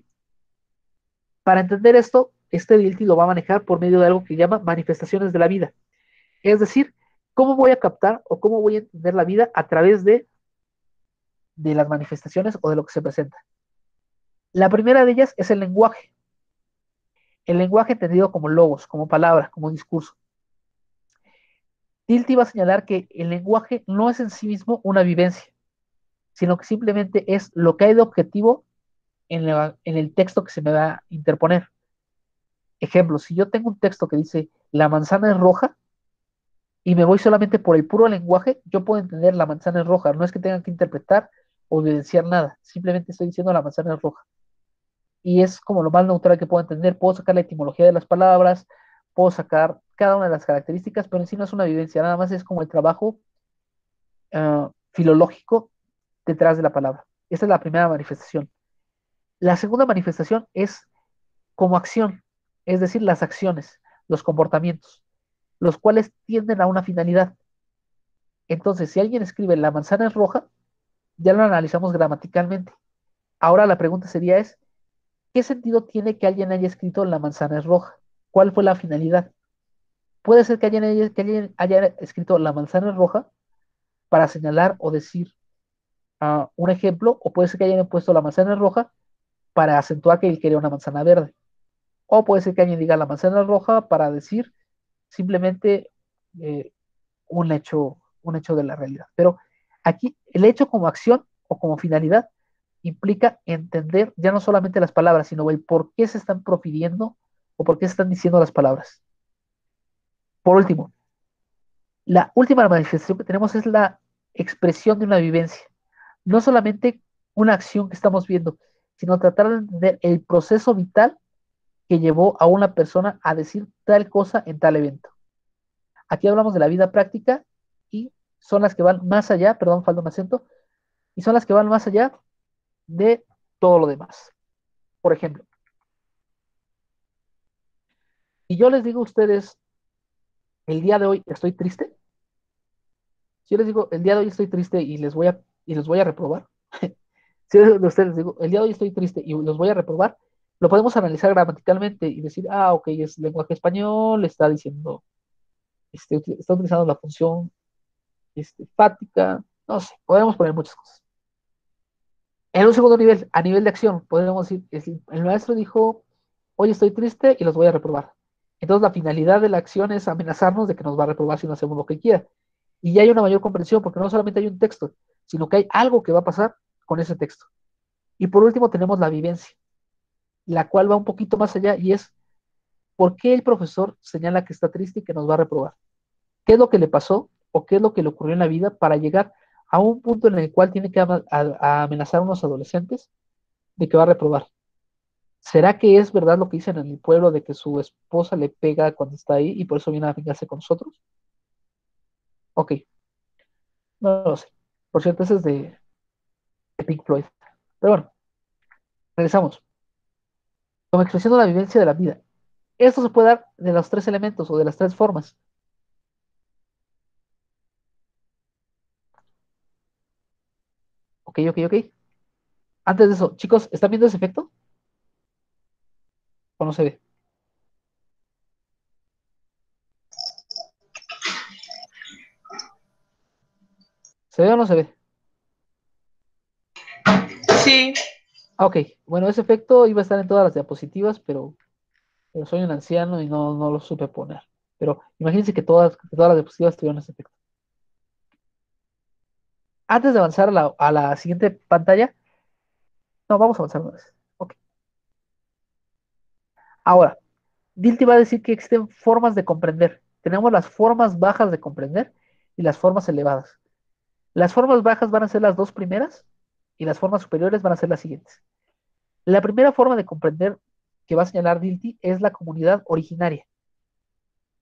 para entender esto, este Dilthey lo va a manejar por medio de algo que llama manifestaciones de la vida. Es decir, cómo voy a captar o cómo voy a entender la vida a través de de las manifestaciones o de lo que se presenta. La primera de ellas es el lenguaje. El lenguaje entendido como logos, como palabras, como discurso. Dilthey va a señalar que el lenguaje no es en sí mismo una vivencia, sino que simplemente es lo que hay de objetivo en el texto que se me va a interponer. Ejemplo, si yo tengo un texto que dice la manzana es roja y me voy solamente por el puro lenguaje, yo puedo entender la manzana es roja, no es que tenga que interpretar o evidenciar nada, simplemente estoy diciendo la manzana es roja. Y es como lo más neutral que puedo entender, puedo sacar la etimología de las palabras, puedo sacar cada una de las características, pero en sí no es una vivencia, nada más es como el trabajo filológico detrás de la palabra. Esta es la primera manifestación. La segunda manifestación es como acción, es decir, las acciones, los comportamientos, los cuales tienden a una finalidad. Entonces, si alguien escribe la manzana es roja, ya lo analizamos gramaticalmente. Ahora la pregunta sería es, ¿qué sentido tiene que alguien haya escrito la manzana es roja? ¿Cuál fue la finalidad? Puede ser que alguien haya escrito la manzana es roja para señalar o decir un ejemplo, o puede ser que hayan puesto la manzana es roja para acentuar que él quería una manzana verde. O puede ser que alguien diga la manzana es roja para decir simplemente eh, un hecho de la realidad. Pero aquí el hecho como acción o como finalidad implica entender ya no solamente las palabras, sino el por qué se están profiriendo o por qué se están diciendo las palabras. Por último, la última manifestación que tenemos es la expresión de una vivencia. No solamente una acción que estamos viendo, sino tratar de entender el proceso vital que llevó a una persona a decir tal cosa en tal evento. Aquí hablamos de la vida práctica y son las que van más allá, perdón, falta un acento, y son las que van más allá de todo lo demás. Por ejemplo, si yo les digo a ustedes, el día de hoy estoy triste, si yo les digo, el día de hoy estoy triste y les voy a reprobar, si yo de ustedes les digo, el día de hoy estoy triste y los voy a reprobar, lo podemos analizar gramaticalmente y decir, ok, es lenguaje español, está diciendo, está utilizando la función fática, no sé, podemos poner muchas cosas. En un segundo nivel, a nivel de acción, podemos decir, el maestro dijo, hoy estoy triste y los voy a reprobar. Entonces la finalidad de la acción es amenazarnos de que nos va a reprobar si no hacemos lo que quiera. Y ya hay una mayor comprensión porque no solamente hay un texto, sino que hay algo que va a pasar con ese texto. Y por último tenemos la vivencia, la cual va un poquito más allá y es, ¿por qué el profesor señala que está triste y que nos va a reprobar? ¿Qué es lo que le pasó o qué es lo que le ocurrió en la vida para llegar a un punto en el cual tiene que a amenazar a unos adolescentes de que va a reprobar? ¿Será que es verdad lo que dicen en el pueblo de que su esposa le pega cuando está ahí y por eso viene a vengarse con nosotros? Ok, no lo sé. Por cierto, ese es de Pink Floyd. Pero bueno, regresamos. Como expresión de la vivencia de la vida. Esto se puede dar de los tres elementos o de las tres formas. Ok, ok, ok. Antes de eso, chicos, ¿están viendo ese efecto? ¿O no se ve? ¿Se ve o no se ve? Sí, Ok, bueno, ese efecto iba a estar en todas las diapositivas, pero soy un anciano y no lo supe poner. Pero imagínense que todas las diapositivas tuvieran ese efecto. Antes de avanzar a la siguiente pantalla, no, vamos a avanzar una vez. Ok. Ahora, Dilthey va a decir que existen formas de comprender. Tenemos las formas bajas de comprender y las formas elevadas. Las formas bajas van a ser las dos primeras y las formas superiores van a ser las siguientes. La primera forma de comprender que va a señalar Dilthey es la comunidad originaria.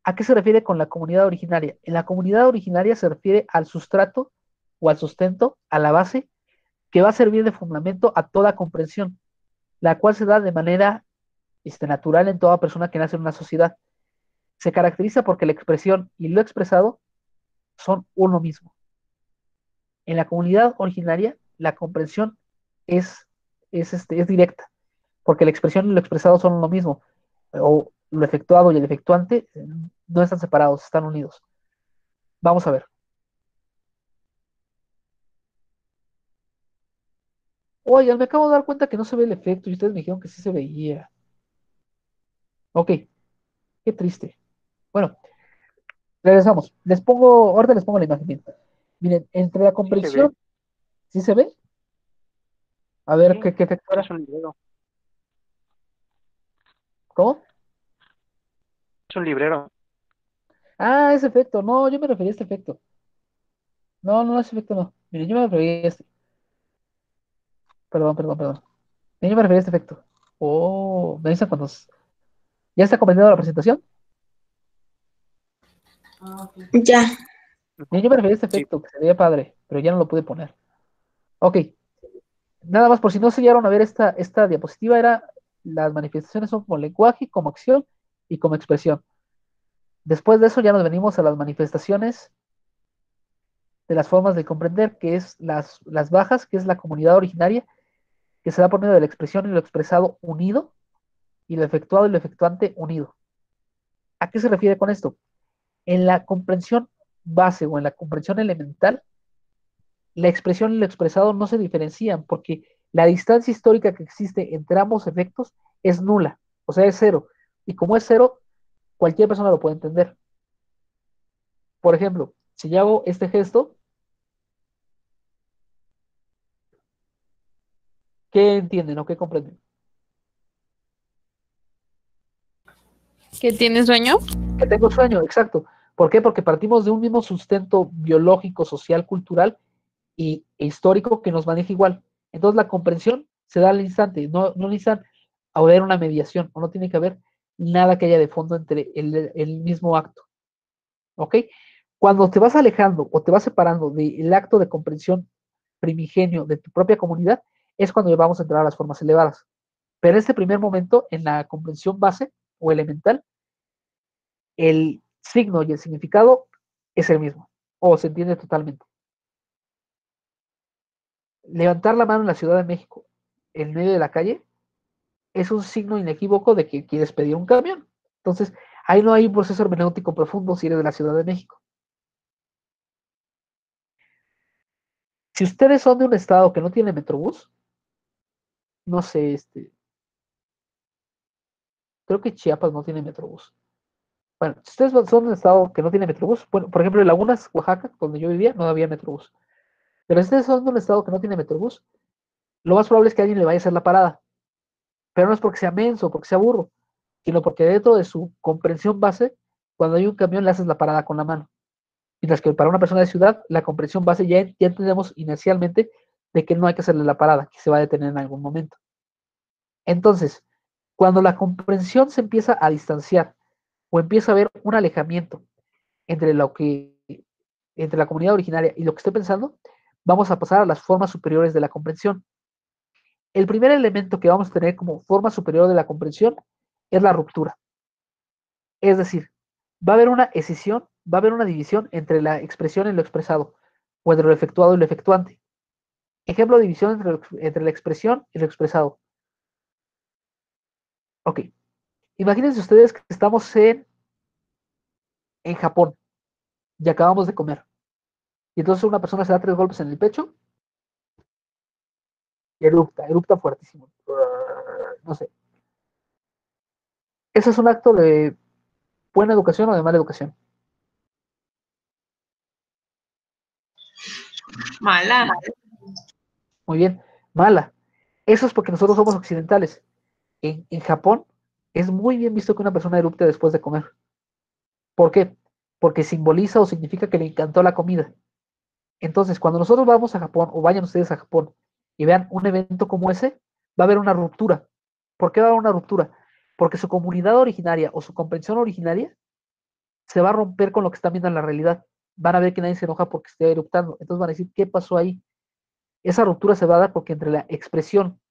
¿A qué se refiere con la comunidad originaria? En la comunidad originaria se refiere al sustrato o al sustento, a la base, que va a servir de fundamento a toda comprensión, la cual se da de manera natural en toda persona que nace en una sociedad. Se caracteriza porque la expresión y lo expresado son uno mismo. En la comunidad originaria, la comprensión es directa, porque la expresión y lo expresado son lo mismo, o lo efectuado y el efectuante no están separados, están unidos. Vamos a ver. Oigan, me acabo de dar cuenta que no se ve el efecto y ustedes me dijeron que sí se veía. Ok, qué triste. Bueno, regresamos. Ahorita les pongo la imagen. Miren, entre la Sí se ve. comprensión, ¿sí se ve? A ver, Sí, ¿qué efecto era? es un librero. ¿Cómo? Es un librero. Ah, ese efecto. No, yo me refería a este efecto. No, no, ese efecto no. Miren, yo me refería a este. Perdón. Miren, yo me refería a este efecto. Oh, me dicen cuando... ¿Ya está comprendiendo la presentación? Ya. Miren, yo me refería a este Sí. efecto, que se veía padre, pero ya no lo pude poner. Ok, nada más por si no se llegaron a ver esta diapositiva, las manifestaciones son como lenguaje, como acción y como expresión. Después de eso ya nos venimos a las manifestaciones de las formas de comprender, que es las bajas, que es la comunidad originaria, que se da por medio de la expresión y lo expresado unido, y lo efectuado y lo efectuante unido. ¿A qué se refiere con esto? En la comprensión base o en la comprensión elemental, la expresión y lo expresado no se diferencian porque la distancia histórica que existe entre ambos efectos es nula, o sea, es cero. Y como es cero, cualquier persona lo puede entender. Por ejemplo, si yo hago este gesto, ¿qué entienden o qué comprenden? ¿Que tiene sueño? Que tengo sueño, exacto. ¿Por qué? Porque partimos de un mismo sustento biológico, social, cultural e histórico que nos maneja igual. Entonces la comprensión se da al instante, no necesitan haber una mediación, o no tiene que haber nada que haya de fondo entre el mismo acto. ¿Ok? Cuando te vas alejando o te vas separando del acto de comprensión primigenio de tu propia comunidad, es cuando vamos a entrar a las formas elevadas. Pero en este primer momento, en la comprensión base o elemental, el signo y el significado es el mismo, o se entiende totalmente. Levantar la mano en la Ciudad de México, en medio de la calle, es un signo inequívoco de que quieres pedir un camión. Entonces, ahí no hay un proceso hermenéutico profundo si eres de la Ciudad de México. Si ustedes son de un estado que no tiene metrobús, no sé, creo que Chiapas no tiene metrobús. Bueno, si ustedes son de un estado que no tiene metrobús, bueno, por ejemplo, en Lagunas, Oaxaca, donde yo vivía, no había metrobús. Pero si ustedes son de un estado que no tiene metrobús, lo más probable es que alguien le vaya a hacer la parada. Pero no es porque sea menso, porque sea burro, sino porque dentro de su comprensión base, cuando hay un camión le haces la parada con la mano. Mientras que para una persona de ciudad, la comprensión base ya entendemos inercialmente de que no hay que hacerle la parada, que se va a detener en algún momento. Entonces, cuando la comprensión se empieza a distanciar o empieza a haber un alejamiento entre entre la comunidad originaria y lo que estoy pensando, vamos a pasar a las formas superiores de la comprensión. El primer elemento que vamos a tener como forma superior de la comprensión es la ruptura. Es decir, va a haber una escisión, va a haber una división entre la expresión y lo expresado, o entre lo efectuado y lo efectuante. Ejemplo de división entre la expresión y lo expresado. Ok, imagínense ustedes que estamos en Japón y acabamos de comer. Y entonces una persona se da 3 golpes en el pecho y erupta fuertísimo. No sé. ¿Eso es un acto de buena educación o de mala educación? Mala. Muy bien, mala. Eso es porque nosotros somos occidentales. En Japón es muy bien visto que una persona erupte después de comer. ¿Por qué? Porque simboliza o significa que le encantó la comida. Entonces, cuando nosotros vamos a Japón o vayan ustedes a Japón y vean un evento como ese, va a haber una ruptura. ¿Por qué va a haber una ruptura? Porque su comunidad originaria o su comprensión originaria se va a romper con lo que están viendo en la realidad. Van a ver que nadie se enoja porque esté eruptando. Entonces van a decir, ¿qué pasó ahí? Esa ruptura se va a dar porque entre la expresión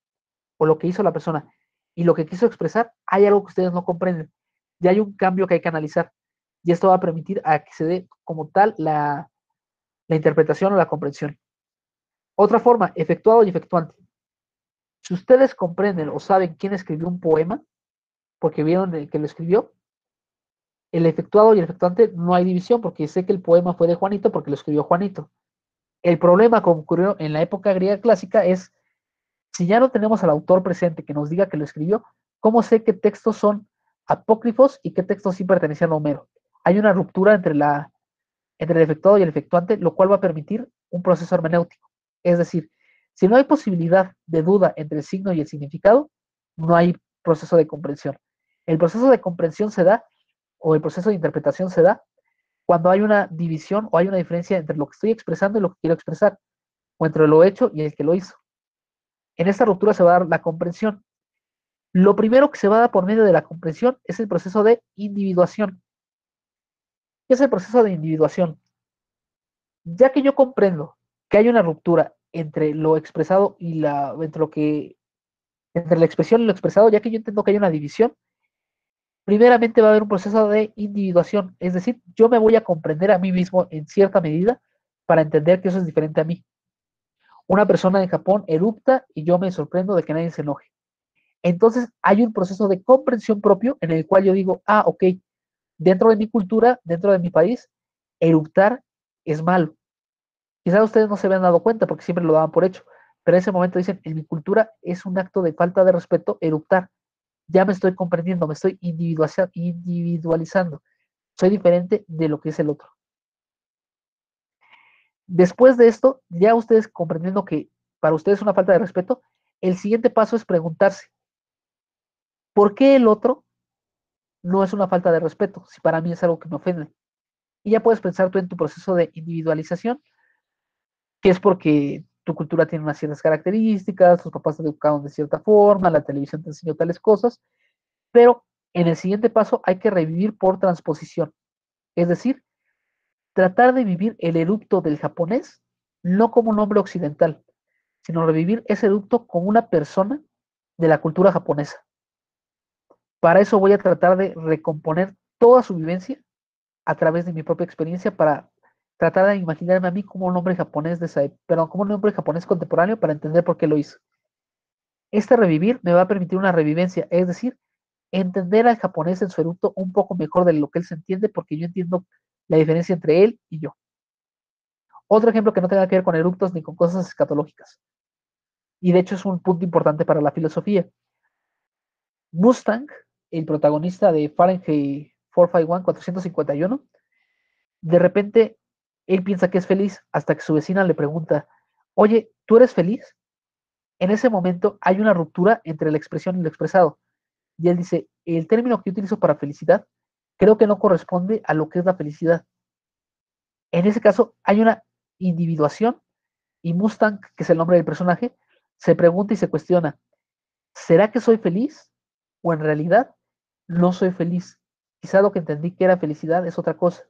o lo que hizo la persona y lo que quiso expresar, hay algo que ustedes no comprenden. Ya hay un cambio que hay que analizar. Y esto va a permitir a que se dé como tal la interpretación o la comprensión. Otra forma, efectuado y efectuante. Si ustedes comprenden o saben quién escribió un poema, porque vieron que lo escribió, el efectuado y el efectuante no hay división, porque sé que el poema fue de Juanito porque lo escribió Juanito. El problema, como ocurrió en la época griega clásica, es Si ya no tenemos al autor presente que nos diga que lo escribió, ¿cómo sé qué textos son apócrifos y qué textos sí pertenecían a Homero? Hay una ruptura entre el efectuado y el efectuante, lo cual va a permitir un proceso hermenéutico. Es decir, si no hay posibilidad de duda entre el signo y el significado, no hay proceso de comprensión. El proceso de comprensión se da, o el proceso de interpretación se da, cuando hay una división o hay una diferencia entre lo que estoy expresando y lo que quiero expresar, o entre lo hecho y el que lo hizo. En esta ruptura se va a dar la comprensión. Lo primero que se va a dar por medio de la comprensión es el proceso de individuación. ¿Qué es el proceso de individuación? Ya que yo comprendo que hay una ruptura entre lo expresado y entre la expresión y lo expresado, ya que yo entiendo que hay una división, primeramente va a haber un proceso de individuación, es decir, yo me voy a comprender a mí mismo en cierta medida para entender que eso es diferente a mí. Una persona en Japón erupta y yo me sorprendo de que nadie se enoje. Entonces hay un proceso de comprensión propio en el cual yo digo, ok, dentro de mi cultura, dentro de mi país, eruptar es malo. Quizás ustedes no se habían dado cuenta porque siempre lo daban por hecho, pero en ese momento dicen, en mi cultura es un acto de falta de respeto eruptar. Ya me estoy comprendiendo, me estoy individualizando. Soy diferente de lo que es el otro. Después de esto, ya ustedes comprendiendo que para ustedes es una falta de respeto, el siguiente paso es preguntarse, ¿por qué el otro no es una falta de respeto si para mí es algo que me ofende? Y ya puedes pensar tú en tu proceso de individualización, que es porque tu cultura tiene unas ciertas características, tus papás te educaron de cierta forma, la televisión te enseñó tales cosas, pero en el siguiente paso hay que revivir por transposición, es decir, tratar de vivir el eructo del japonés no como un hombre occidental, sino revivir ese eructo como una persona de la cultura japonesa. Para eso voy a tratar de recomponer toda su vivencia a través de mi propia experiencia para tratar de imaginarme a mí como un hombre japonés como un hombre japonés contemporáneo para entender por qué lo hizo. Este revivir me va a permitir una revivencia, es decir, entender al japonés en su eructo un poco mejor de lo que él se entiende, porque yo entiendo la diferencia entre él y yo. Otro ejemplo que no tenga que ver con eructos ni con cosas escatológicas. Y de hecho es un punto importante para la filosofía. Mustang, el protagonista de Fahrenheit 451, 451, de repente él piensa que es feliz hasta que su vecina le pregunta, oye, ¿tú eres feliz? En ese momento hay una ruptura entre la expresión y lo expresado. Y él dice, el término que yo utilizo para felicidad creo que no corresponde a lo que es la felicidad. En ese caso hay una individuación y Mustang, que es el nombre del personaje, se pregunta y se cuestiona, ¿será que soy feliz? ¿O en realidad no soy feliz? Quizá lo que entendí que era felicidad es otra cosa.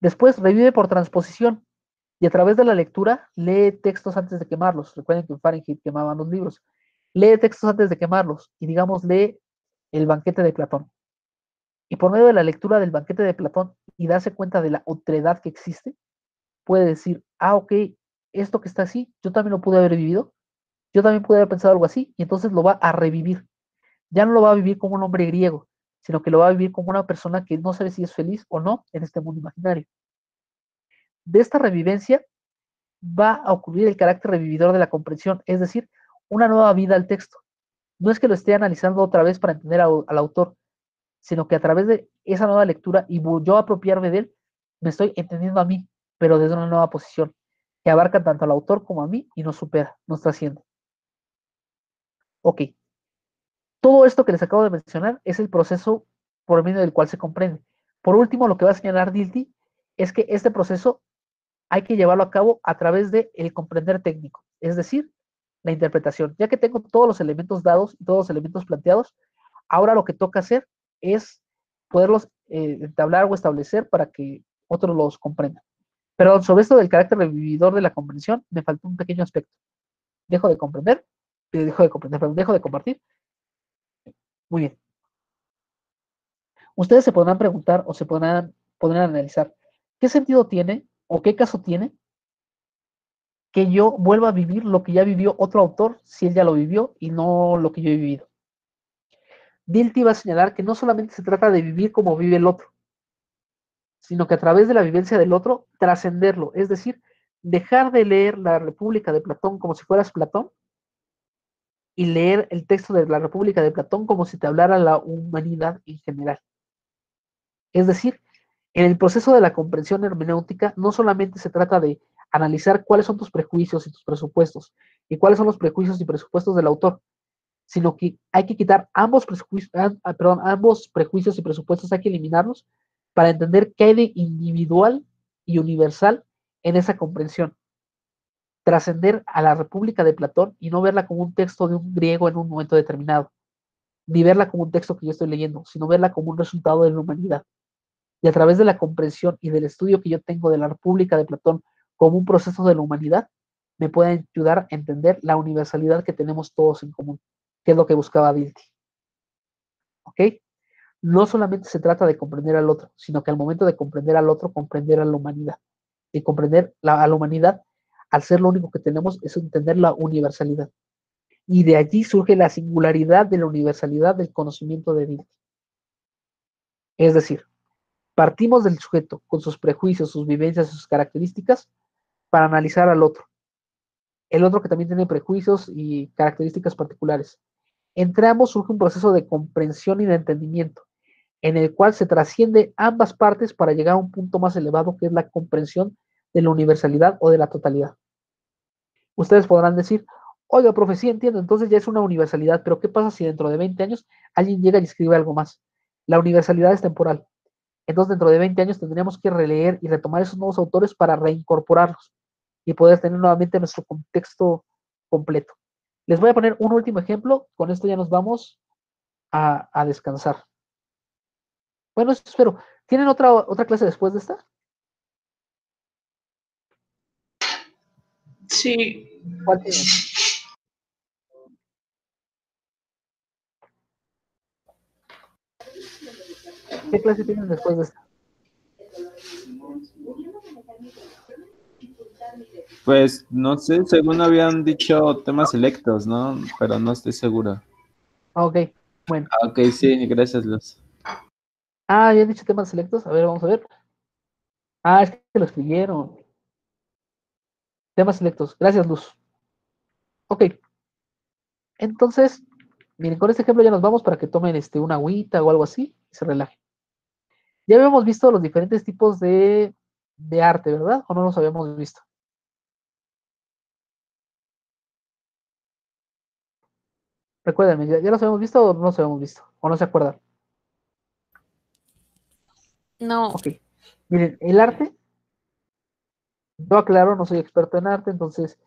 Después revive por transposición y a través de la lectura lee textos antes de quemarlos. Recuerden que en Fahrenheit quemaban los libros. Lee textos antes de quemarlos y digamos lee el banquete de Platón. Y por medio de la lectura del banquete de Platón y darse cuenta de la otredad que existe, puede decir, ok, esto que está así, yo también lo pude haber vivido, yo también pude haber pensado algo así, y entonces lo va a revivir. Ya no lo va a vivir como un hombre griego, sino que lo va a vivir como una persona que no sabe si es feliz o no en este mundo imaginario. De esta revivencia va a ocurrir el carácter revividor de la comprensión, es decir, una nueva vida al texto. No es que lo esté analizando otra vez para entender al autor, sino que a través de esa nueva lectura y yo apropiarme de él, me estoy entendiendo a mí, pero desde una nueva posición, que abarca tanto al autor como a mí y nos supera, nos trasciende. Ok, todo esto que les acabo de mencionar es el proceso por medio del cual se comprende. Por último, lo que va a señalar Dilthey es que este proceso hay que llevarlo a cabo a través del comprender técnico, es decir, la interpretación. Ya que tengo todos los elementos dados y todos los elementos planteados, ahora lo que toca hacer es poderlos entablar o establecer para que otros los comprendan. Pero sobre esto del carácter revividor de la comprensión, me faltó un pequeño aspecto. Dejo de comprender, dejo de compartir. Muy bien. Ustedes se podrán preguntar o podrán analizar, ¿qué sentido tiene o qué caso tiene que yo vuelva a vivir lo que ya vivió otro autor si él ya lo vivió y no lo que yo he vivido? Dilthey va a señalar que no solamente se trata de vivir como vive el otro, sino que a través de la vivencia del otro, trascenderlo, es decir, dejar de leer la República de Platón como si fueras Platón y leer el texto de la República de Platón como si te hablara la humanidad en general. Es decir, en el proceso de la comprensión hermenéutica no solamente se trata de analizar cuáles son tus prejuicios y tus presupuestos y cuáles son los prejuicios y presupuestos del autor, sino que hay que quitar ambos prejuicios y presupuestos, hay que eliminarlos para entender qué hay de individual y universal en esa comprensión. Trascender a la República de Platón y no verla como un texto de un griego en un momento determinado, ni verla como un texto que yo estoy leyendo, sino verla como un resultado de la humanidad. Y a través de la comprensión y del estudio que yo tengo de la República de Platón como un proceso de la humanidad, me puede ayudar a entender la universalidad que tenemos todos en común, que es lo que buscaba Dilthey. ¿Ok? No solamente se trata de comprender al otro, sino que al momento de comprender al otro, comprender a la humanidad. Y comprender a la humanidad, al ser lo único que tenemos, es entender la universalidad. Y de allí surge la singularidad de la universalidad del conocimiento de Dilthey. Es decir, partimos del sujeto con sus prejuicios, sus vivencias, sus características para analizar al otro. El otro que también tiene prejuicios y características particulares. Entre ambos surge un proceso de comprensión y de entendimiento, en el cual se trasciende ambas partes para llegar a un punto más elevado que es la comprensión de la universalidad o de la totalidad. Ustedes podrán decir, oiga, profe, sí entiendo, entonces ya es una universalidad, pero ¿qué pasa si dentro de 20 años alguien llega y escribe algo más? La universalidad es temporal. Entonces, dentro de 20 años tendríamos que releer y retomar esos nuevos autores para reincorporarlos y poder tener nuevamente nuestro contexto completo. Les voy a poner un último ejemplo, con esto ya nos vamos a descansar. Bueno, eso espero. ¿Tienen otra clase después de esta? Sí. ¿Cuál tienen? ¿Qué clase tienen después de esta? Pues no sé, según habían dicho temas selectos, ¿no? Pero no estoy seguro. Ok, bueno. Ok, sí, gracias, Luz. Ya he dicho temas selectos. A ver, vamos a ver. Es que lo escribieron. Temas selectos. Gracias, Luz. Ok. Entonces, miren, con este ejemplo ya nos vamos para que tomen una agüita o algo así y se relajen. Ya habíamos visto los diferentes tipos de arte, ¿verdad? ¿O no los habíamos visto? Recuérdenme, ¿ya los habíamos visto o no los habíamos visto? ¿O no se acuerdan? No. Ok. Miren, el arte, yo aclaro, no soy experto en arte, entonces,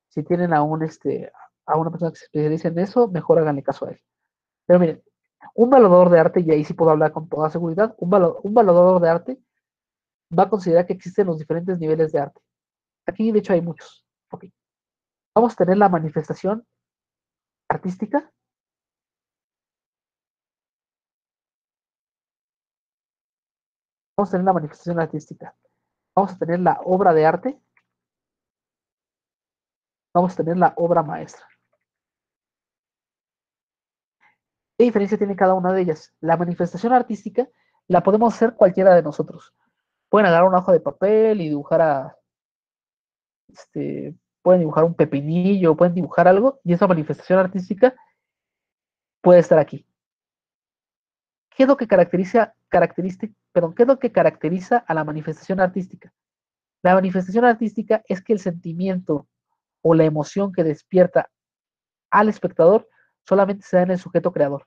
si tienen a una persona que se especializa en eso, mejor háganle caso a él. Pero miren, un valorador de arte, y ahí sí puedo hablar con toda seguridad, un valorador de arte va a considerar que existen los diferentes niveles de arte. Aquí, de hecho, hay muchos. Ok. Vamos a tener la manifestación artística. Vamos a tener la manifestación artística. Vamos a tener la obra de arte. Vamos a tener la obra maestra. ¿Qué diferencia tiene cada una de ellas? La manifestación artística la podemos hacer cualquiera de nosotros. Pueden agarrar una hoja de papel y dibujar pueden dibujar un pepinillo, pueden dibujar algo, y esa manifestación artística puede estar aquí. ¿Qué es lo que caracteriza a la manifestación artística? La manifestación artística es que el sentimiento o la emoción que despierta al espectador solamente se da en el sujeto creador.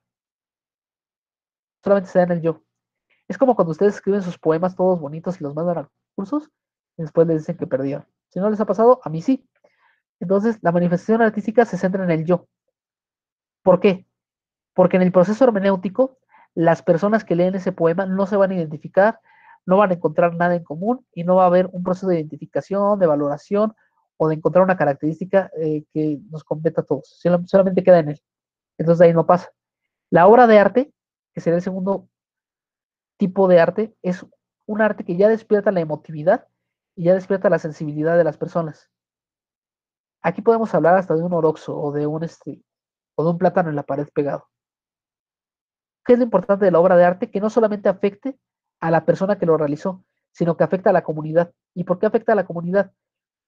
Solamente se da en el yo. Es como cuando ustedes escriben sus poemas todos bonitos y los mandan a cursos y después les dicen que perdieron. Si no les ha pasado, a mí sí. Entonces, la manifestación artística se centra en el yo. ¿Por qué? Porque en el proceso hermenéutico, las personas que leen ese poema no se van a identificar, no van a encontrar nada en común y no va a haber un proceso de identificación, de valoración o de encontrar una característica que nos completa a todos. Solamente queda en él. Entonces ahí no pasa. La obra de arte, que sería el segundo tipo de arte, es un arte que ya despierta la emotividad y ya despierta la sensibilidad de las personas. Aquí podemos hablar hasta de un oroxo o de un plátano en la pared pegado. ¿Qué es lo importante de la obra de arte? Que no solamente afecte a la persona que lo realizó, sino que afecta a la comunidad. ¿Y por qué afecta a la comunidad?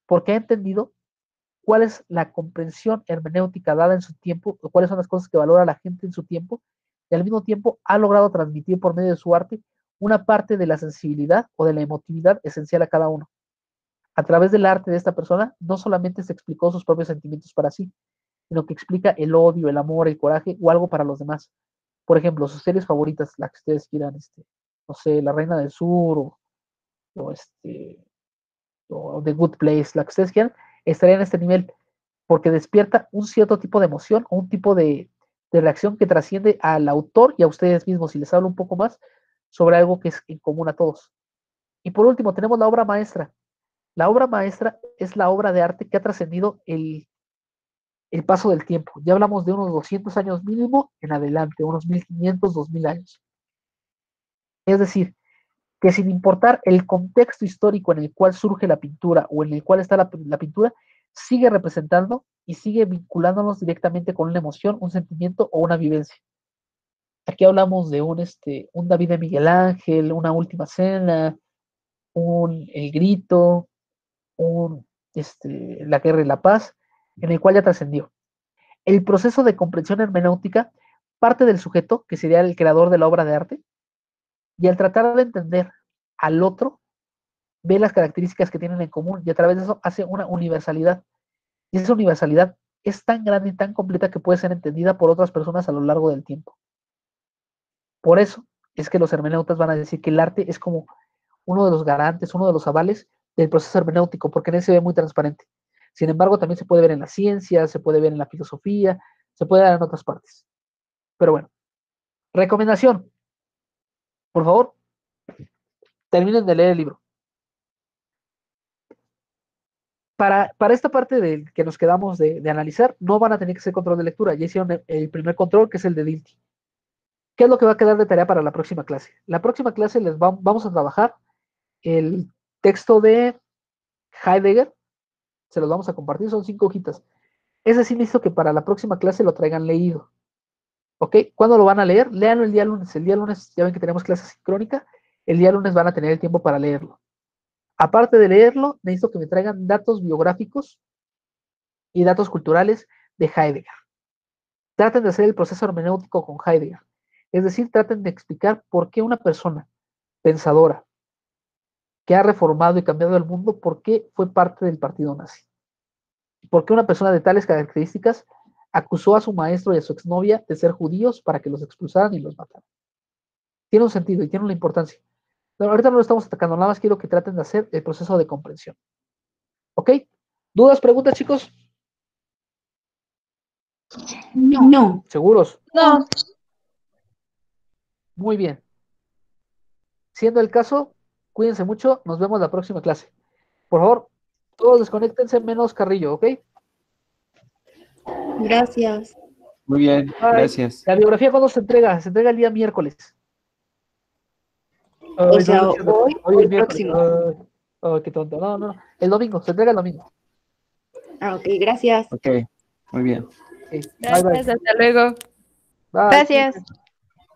Porque ha entendido cuál es la comprensión hermenéutica dada en su tiempo, o cuáles son las cosas que valora la gente en su tiempo, y al mismo tiempo ha logrado transmitir por medio de su arte una parte de la sensibilidad o de la emotividad esencial a cada uno. A través del arte de esta persona, no solamente se explicó sus propios sentimientos para sí, sino que explica el odio, el amor, el coraje o algo para los demás. Por ejemplo, sus series favoritas, las que ustedes quieran, no sé, La Reina del Sur o, o The Good Place, la que ustedes quieran, estaría en este nivel, porque despierta un cierto tipo de emoción o un tipo de reacción que trasciende al autor y a ustedes mismos y les habla un poco más sobre algo que es en común a todos. Y por último, tenemos la obra maestra. La obra maestra es la obra de arte que ha trascendido el paso del tiempo. Ya hablamos de unos 200 años mínimo en adelante, unos 1500, 2000 años. Es decir, que sin importar el contexto histórico en el cual surge la pintura o en el cual está la pintura, sigue representando y sigue vinculándonos directamente con una emoción, un sentimiento o una vivencia. Aquí hablamos de un David de Miguel Ángel, una Última Cena, El Grito, La Guerra y la Paz, en el cual ya trascendió. El proceso de comprensión hermenéutica parte del sujeto, que sería el creador de la obra de arte, y al tratar de entender al otro, ve las características que tienen en común y a través de eso hace una universalidad. Y esa universalidad es tan grande y tan completa que puede ser entendida por otras personas a lo largo del tiempo. Por eso es que los hermeneutas van a decir que el arte es como uno de los garantes, uno de los avales del proceso hermenéutico, porque en él se ve muy transparente. Sin embargo, también se puede ver en la ciencia, se puede ver en la filosofía, se puede ver en otras partes. Pero bueno, recomendación. Por favor, terminen de leer el libro. Para esta parte que nos quedamos de analizar, no van a tener que hacer control de lectura. Ya hicieron el primer control, que es el de Dilty. ¿Qué es lo que va a quedar de tarea para la próxima clase? La próxima clase vamos a trabajar el texto de Heidegger. Se los vamos a compartir, son 5 hojitas. Ese sí necesito que para la próxima clase lo traigan leído. ¿Ok? ¿Cuándo lo van a leer? Léanlo el día lunes. El día lunes, ya ven que tenemos clase sincrónica. El día lunes van a tener el tiempo para leerlo. Aparte de leerlo, necesito que me traigan datos biográficos y datos culturales de Heidegger. Traten de hacer el proceso hermenéutico con Heidegger. Es decir, traten de explicar por qué una persona pensadora que ha reformado y cambiado el mundo, por qué fue parte del partido nazi. ¿Por qué una persona de tales características acusó a su maestro y a su exnovia de ser judíos para que los expulsaran y los mataran? Tiene un sentido y tiene una importancia. Pero ahorita no lo estamos atacando, nada más quiero que traten de hacer el proceso de comprensión. ¿Ok? ¿Dudas, preguntas, chicos? No. ¿Seguros? No. Muy bien. Siendo el caso, cuídense mucho, nos vemos la próxima clase. Por favor, todos desconéctense menos Carrillo, ¿ok? Gracias. Muy bien, Bye. gracias. La biografía, ¿cuándo se entrega? Se entrega el día miércoles. O sea, no, hoy o el miércoles. próximo. Ay, qué tonto. No. El domingo, se entrega el domingo. Ah, ok, gracias. Ok, muy bien. Okay. Gracias, Bye. hasta luego. Bye. Gracias.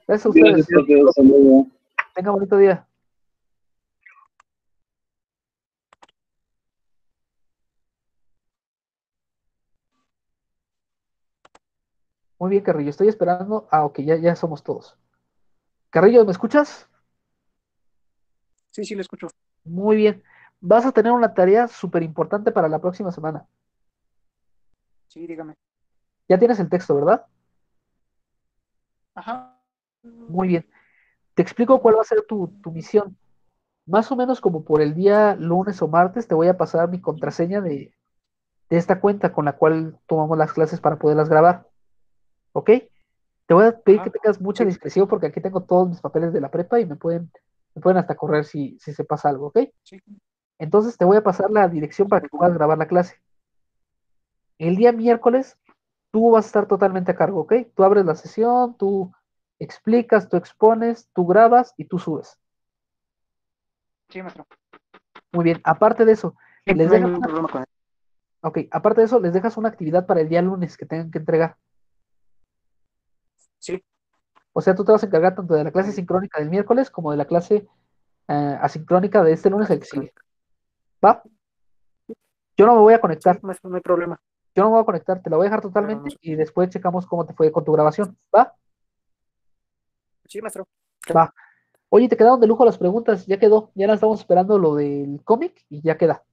Gracias a ustedes. Hasta luego. Tengan bonito día. Muy bien, Carrillo. Estoy esperando. Ok, ya somos todos. Carrillo, ¿me escuchas? Sí, lo escucho. Muy bien. Vas a tener una tarea súper importante para la próxima semana. Sí, dígame. Ya tienes el texto, ¿verdad? Ajá. Muy bien. Te explico cuál va a ser tu misión. Más o menos como por el día lunes o martes te voy a pasar mi contraseña de esta cuenta con la cual tomamos las clases para poderlas grabar. ¿Ok? Te voy a pedir que Ajá. tengas mucha Sí. discreción porque aquí tengo todos mis papeles de la prepa y me pueden hasta correr si se pasa algo, ¿ok? Sí. Entonces te voy a pasar la dirección para que puedas grabar la clase. El día miércoles tú vas a estar totalmente a cargo, ¿ok? Tú abres la sesión, tú explicas, tú expones, tú grabas y tú subes. Sí, maestro. Muy bien, aparte de eso, No les hay dejas ningún problema con eso. ok, aparte de eso, les dejas una actividad para el día lunes que tengan que entregar. Sí. O sea, tú te vas a encargar tanto de la clase sincrónica del miércoles como de la clase asincrónica de este lunes el que sigue. ¿Va? Yo no me voy a Sí, conectar, maestro, no hay problema. yo no me voy a conectar, te la voy a dejar Claro, totalmente maestro. y después checamos cómo te fue con tu grabación, ¿va? Sí, maestro. Va. Oye, te quedaron de lujo las preguntas, ya quedó, ya la estamos esperando lo del cómic y ya queda.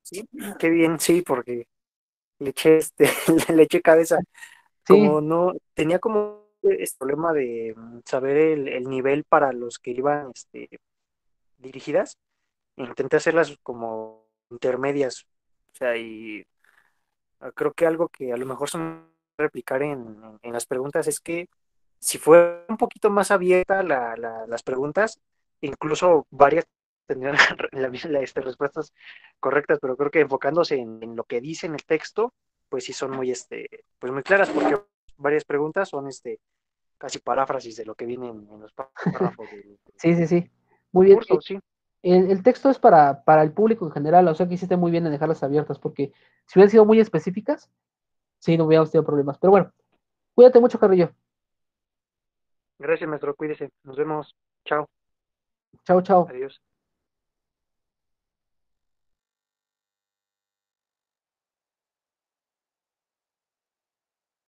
Sí, qué bien, sí, porque le eché le eché cabeza. Sí, Como no, tenía como este problema de saber el nivel para los que iban dirigidas. Intenté hacerlas como intermedias. O sea, y creo que algo que a lo mejor se me va a replicar en las preguntas es que si fuera un poquito más abierta las preguntas, incluso varias tendrían respuestas correctas, pero creo que enfocándose en lo que dice en el texto, pues sí son muy, pues muy claras, porque varias preguntas son casi paráfrasis de lo que viene en los párrafos del sí, sí, sí. Muy bien. curso, sí. El texto es para el público en general, o sea que hiciste muy bien en dejarlas abiertas, porque si hubieran sido muy específicas, sí, no hubiéramos tenido problemas. Pero bueno, cuídate mucho, Carrillo. Gracias, maestro, cuídese. Nos vemos. Chao. Chao, chao. Adiós.